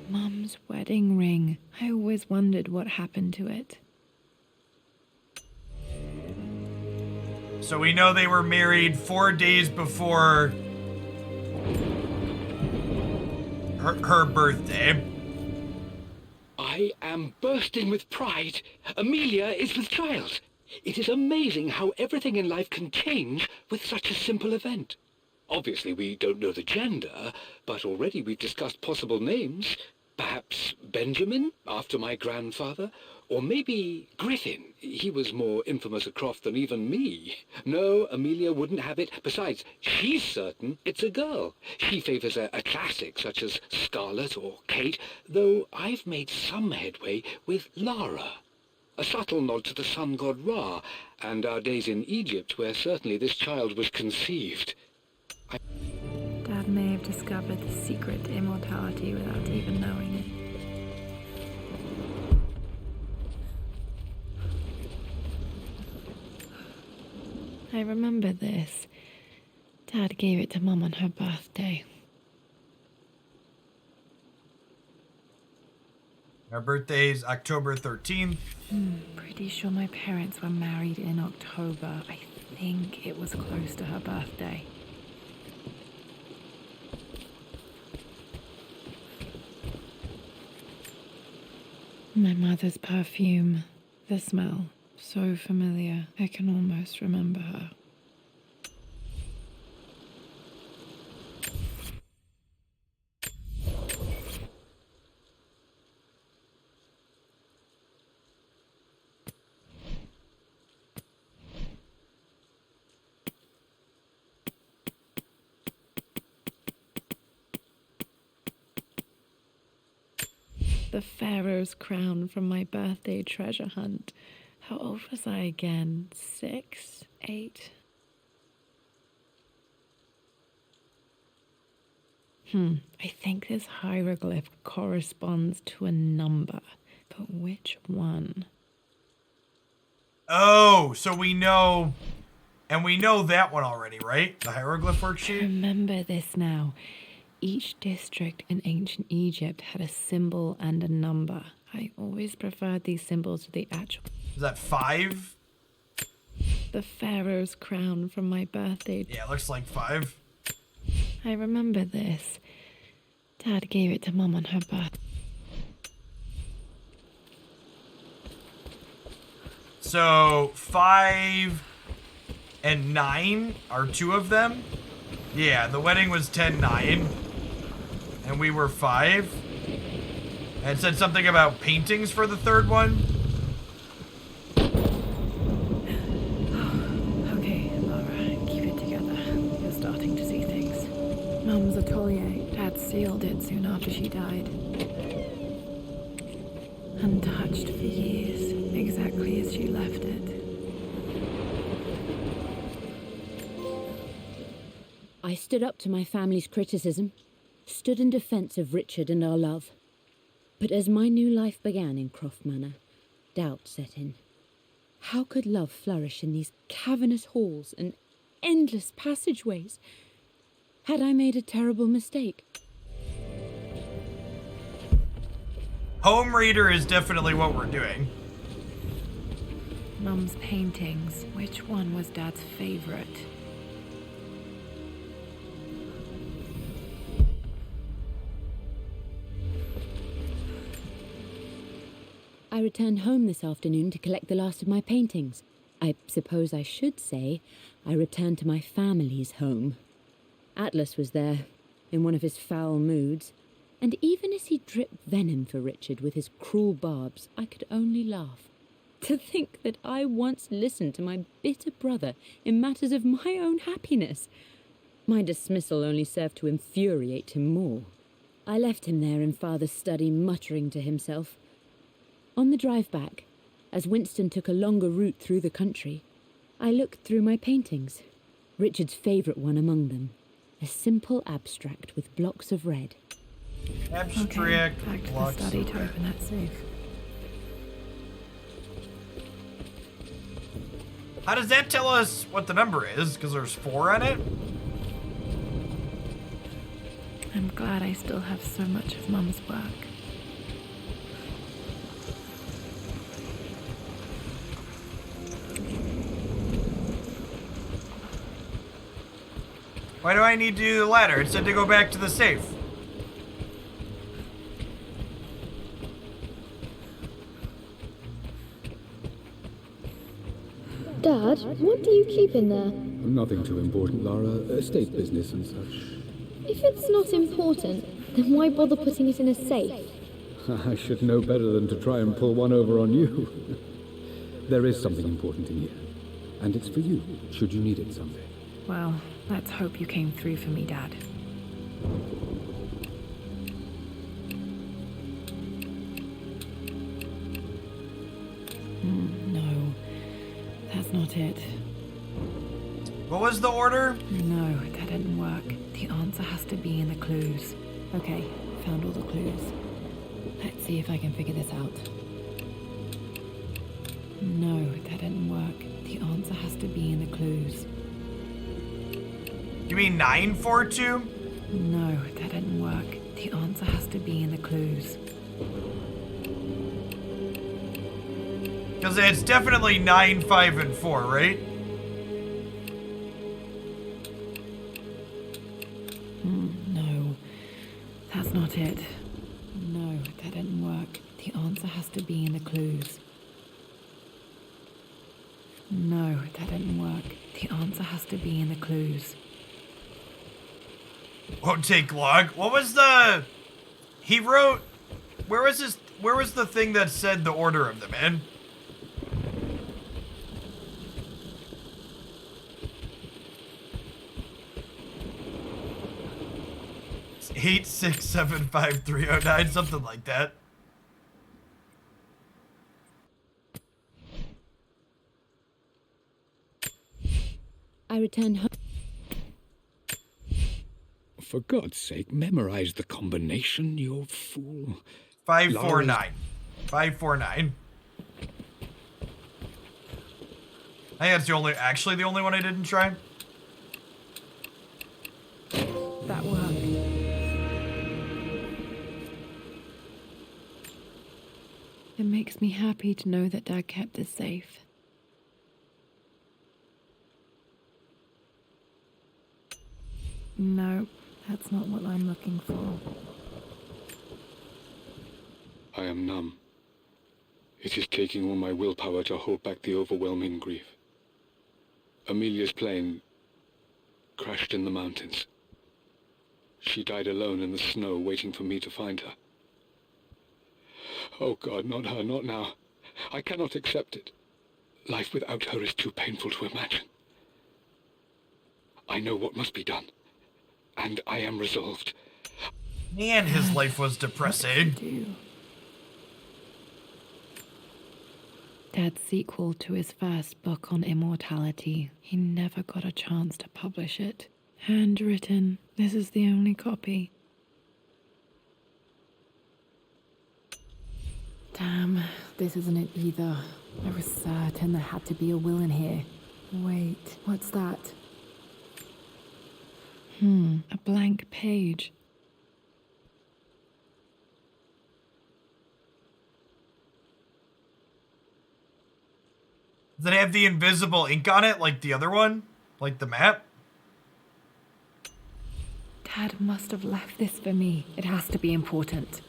Mum's wedding ring. I always wondered what happened to it. So we know they were married 4 days before her birthday. I am bursting with pride. Amelia is with child. It is amazing how everything in life can change with such a simple event. Obviously, we don't know the gender, but already we've discussed possible names. Perhaps Benjamin, after my grandfather, or maybe Griffin. He was more infamous at Croft than even me. No, Amelia wouldn't have it. Besides, she's certain it's a girl. She favors a classic such as Scarlet or Kate, though I've made some headway with Lara. A subtle nod to the sun god Ra, and our days in Egypt, where certainly this child was conceived. Dad may have discovered the secret to immortality without even knowing it. I remember this. Dad gave it to Mum on her birthday. Our birthday's October 13th. Pretty sure my parents were married in October. I think it was close to her birthday. My mother's perfume. The smell. So familiar. I can almost remember her. The Pharaoh's crown from my birthday treasure hunt. How old was I again? 6? 8? I think this hieroglyph corresponds to a number, but which one? Oh, so we know And we know that one already, right? The hieroglyph I worksheet? remember this now. Each district in ancient Egypt had a symbol and a number. I always preferred these symbols to the actual. Is that 5? The pharaoh's crown from my birthday. Yeah, it looks like 5. I remember this. Dad gave it to Mum on her birthday. So 5 and 9 are 2 of them. Yeah, the wedding was 10-9. And we were 5. And it said something about paintings for the third one. Okay, Laura, keep it together. You're starting to see things. Mum's atelier. Dad sealed it soon after she died. Untouched for years, exactly as she left it. I stood up to my family's criticism, stood in defense of Richard and our love. But as my new life began in Croft Manor, doubt set in. How could love flourish in these cavernous halls and endless passageways? Had I made a terrible mistake? Home reader is definitely what we're doing. Mum's paintings. Which one was Dad's favorite? I returned home this afternoon to collect the last of my paintings. I suppose I should say I returned to my family's home. Atlas was there, in one of his foul moods, and even as he dripped venom for Richard with his cruel barbs, I could only laugh. To think that I once listened to my bitter brother in matters of my own happiness. My dismissal only served to infuriate him more. I left him there in Father's study, muttering to himself. On the drive back, as Winston took a longer route through the country, I looked through my paintings, Richard's favourite one among them, a simple abstract with blocks of red. Abstract back to the blocks study of to red. open that safe. How does that tell us what the number is? Because there's 4 on it? I'm glad I still have so much of Mum's work. Why do I need to do the ladder? It said to go back to the safe. Dad, what do you keep in there? Nothing too important, Lara. Estate business and such. If it's not important, then why bother putting it in a safe? I should know better than to try and pull one over on you. There is something important in here. And it's for you, should you need it someday. Well, let's hope you came through for me, Dad. No, that's not it. What was the order? No, that didn't work. The answer has to be in the clues. Okay, found all the clues. Let's see if I can figure this out. No, that didn't work. The answer has to be in the clues. You mean 942? No, that didn't work. The answer has to be in the clues. Because it's definitely 9, 5, and 4, right? No, that's not it. No, that didn't work. The answer has to be in the clues. No, that didn't work. The answer has to be in the clues. Won't take long. What was the... He wrote... Where was the thing that said the order of them, man? It's 8675309, something like that. I returned home. For God's sake, memorize the combination, you fool. 549. 549. I think that's actually the only one I didn't try. That worked. It makes me happy to know that Dad kept this safe. No, that's not what I'm looking for. I am numb. It is taking all my willpower to hold back the overwhelming grief. Amelia's plane crashed in the mountains. She died alone in the snow, waiting for me to find her. Oh God, not her, not now. I cannot accept it. Life without her is too painful to imagine. I know what must be done, and I am resolved. Man, his life was depressing. Dad's sequel to his first book on immortality. He never got a chance to publish it. Handwritten. This is the only copy. Damn, this isn't it either. I was certain there had to be a will in here. Wait, what's that? A blank page. Does it have the invisible ink on it like the other one? Like the map? Dad must have left this for me. It has to be important.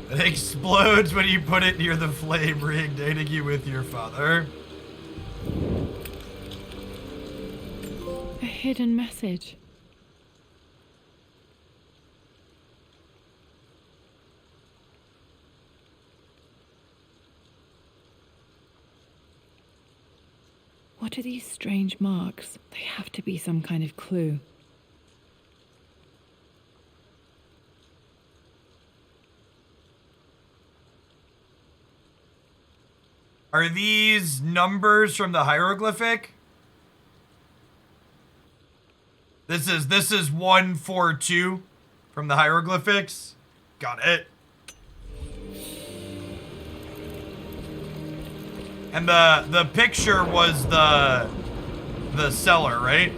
It explodes when you put it near the flame, reigniting you with your father. A hidden message. What are these strange marks? They have to be some kind of clue. Are these numbers from the hieroglyphic? This is 142 from the hieroglyphics. Got it. And the picture was the cellar, right?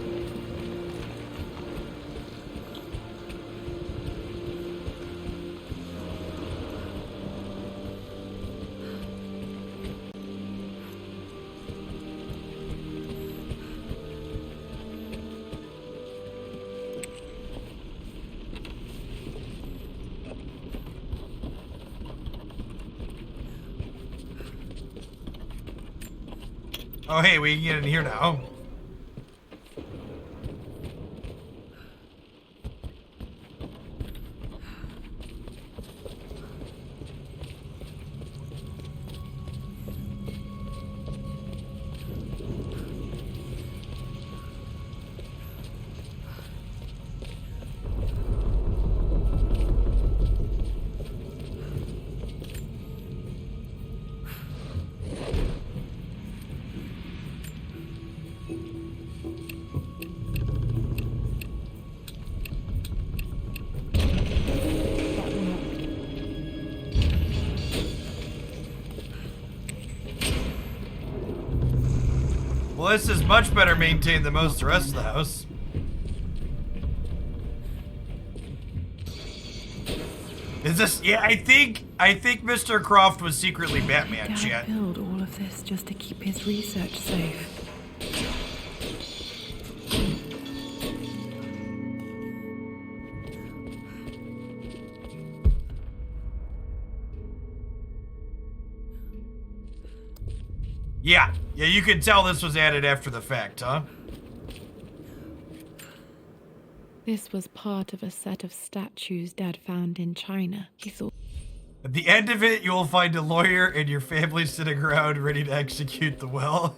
Oh, hey, we can get in here now. Well, this is much better maintained than most of the rest of the house. Is this? Yeah, I think Mr. Croft was secretly Batman, Dad chat. built all of this just to keep his research safe. Yeah, you can tell this was added after the fact, huh? This was part of a set of statues Dad found in China. He thought... At the end of it, you will find a lawyer and your family sitting around ready to execute the will.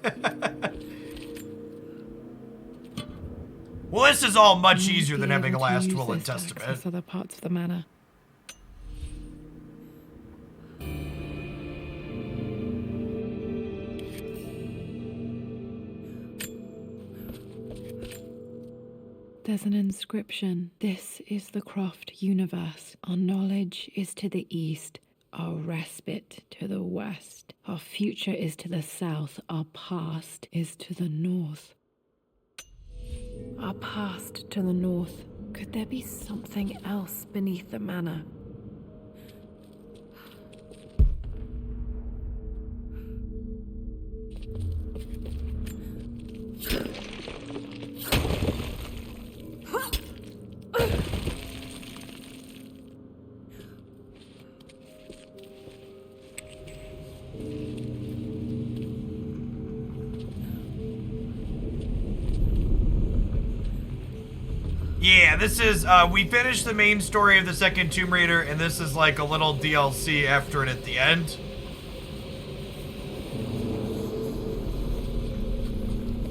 Well, this is all much easier than having a last will and testament. Other parts of the manor. There's an inscription. This is the Croft universe. Our knowledge is to the east, our respite to the west. Our future is to the south, our past is to the north. Our past to the north. Could there be something else beneath the manor? Yeah, this is, we finished the main story of the second Tomb Raider, and this is like a little DLC after it at the end.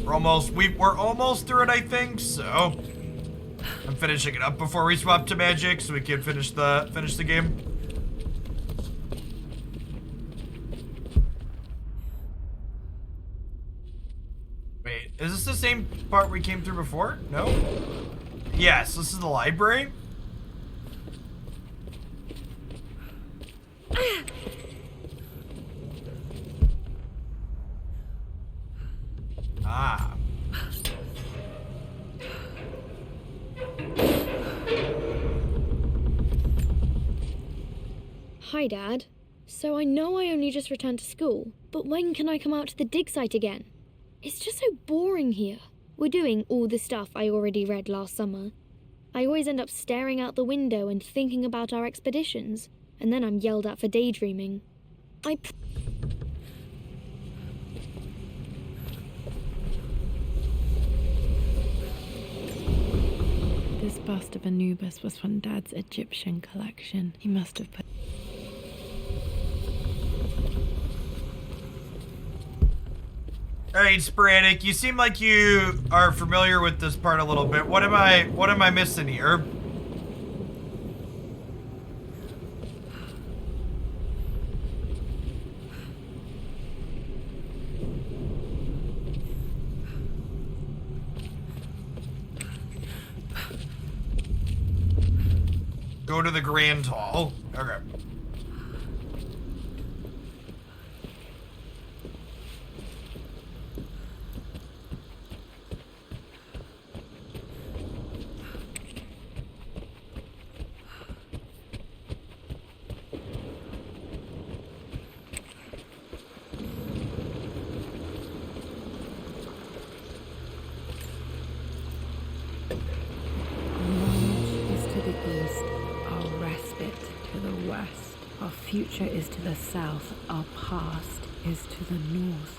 We're almost through it, I think, so I'm finishing it up before we swap to magic so we can finish the game. Wait, is this the same part we came through before? No? Yes, this is the library. Ah. Hi, Dad. So I know I only just returned to school, but when can I come out to the dig site again? It's just so boring here. We're doing all the stuff I already read last summer. I always end up staring out the window and thinking about our expeditions, and then I'm yelled at for daydreaming. This bust of Anubis was from Dad's Egyptian collection. He must have put... Alright, Sporadic, you seem like you are familiar with this part a little bit. What am I missing here? Go to the Grand Hall. Okay. Future is to the south, our past is to the north.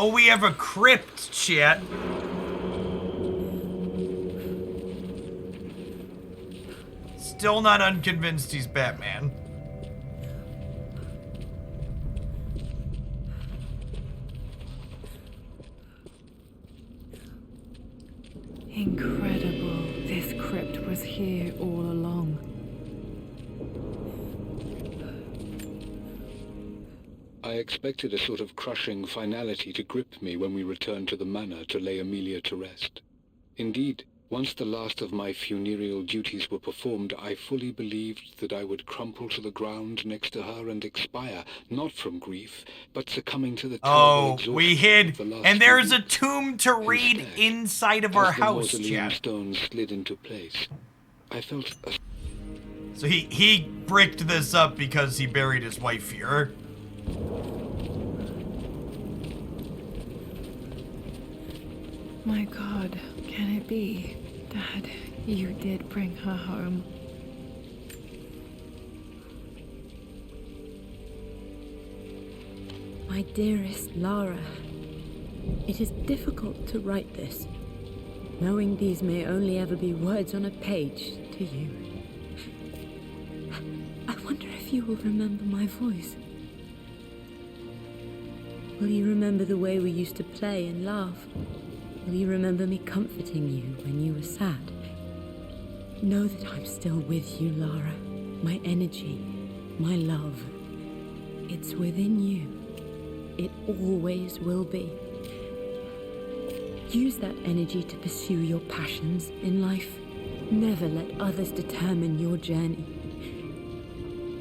Oh, we have a crypt, chat. Still not unconvinced he's Batman. Incredible. This crypt was here all along. I expected a sort of crushing finality to grip me when we returned to the manor to lay Amelia to rest. Indeed, once the last of my funereal duties were performed, I fully believed that I would crumple to the ground next to her and expire, not from grief, but succumbing to the terrible exhaustion we hid, of the last and there's few a tomb to read Instead, inside of our as the house, mausoleum chat. stones slid into place, I felt a... So he bricked this up because he buried his wife here. My God, can it be? Dad, you did bring her home. My dearest Lara, it is difficult to write this, knowing these may only ever be words on a page to you. if you will remember my voice. Will you remember the way we used to play and laugh? Will you remember me comforting you when you were sad? Know that I'm still with you, Lara. My energy, my love. It's within you. It always will be. Use that energy to pursue your passions in life. Never let others determine your journey.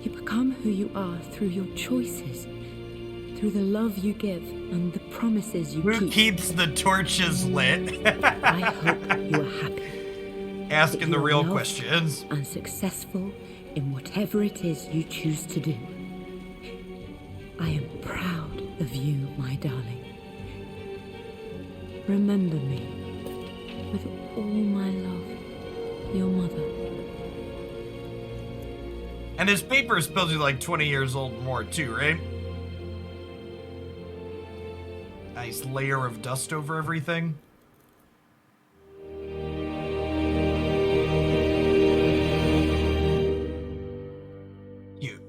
You become who you are through your choices, through the love you give and the promises you keep. Who keeps the torches lit? I hope you are happy. Asking the real questions. And successful in whatever it is you choose to do. I am proud of you, my darling. Remember me with all my love, your mother. And this paper is supposed to be like 20 years old or more too, right? Nice layer of dust over everything. Cute.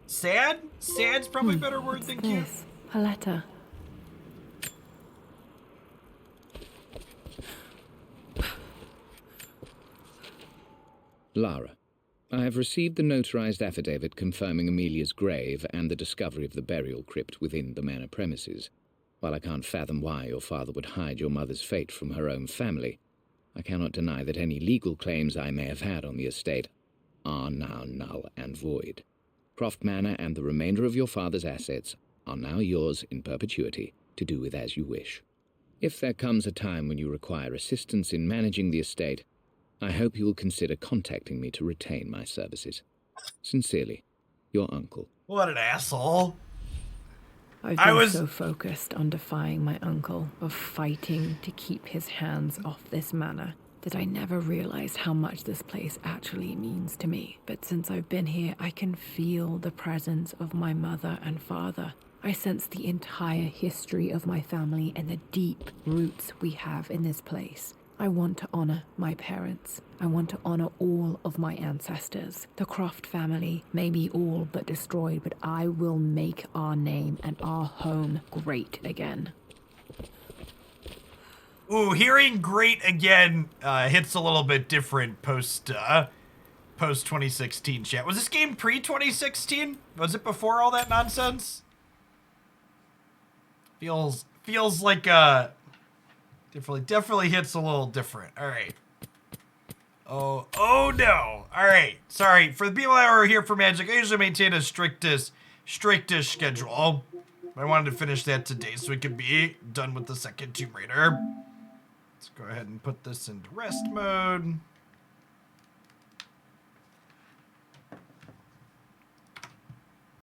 Sad? Sad's probably a better word than cute. A letter. Lara, I have received the notarized affidavit confirming Amelia's grave and the discovery of the burial crypt within the manor premises. While I can't fathom why your father would hide your mother's fate from her own family, I cannot deny that any legal claims I may have had on the estate are now null and void. Croft Manor and the remainder of your father's assets are now yours in perpetuity to do with as you wish. If there comes a time when you require assistance in managing the estate, I hope you will consider contacting me to retain my services. Sincerely, your uncle. What an asshole. I've been so focused on defying my uncle, of fighting to keep his hands off this manor, that I never realized how much this place actually means to me. But since I've been here, I can feel the presence of my mother and father. I sense the entire history of my family and the deep roots we have in this place. I want to honor my parents. I want to honor all of my ancestors. The Croft family may be all but destroyed, but I will make our name and our home great again. Ooh, hearing great again hits a little bit different post 2016 chat. Was this game pre-2016? Was it before all that nonsense? Feels like definitely hits a little different. All right. Oh no. All right. Sorry for the people that are here for Magic. I usually maintain a strictish schedule. I wanted to finish that today so we could be done with the second Tomb Raider. Let's go ahead and put this into rest mode.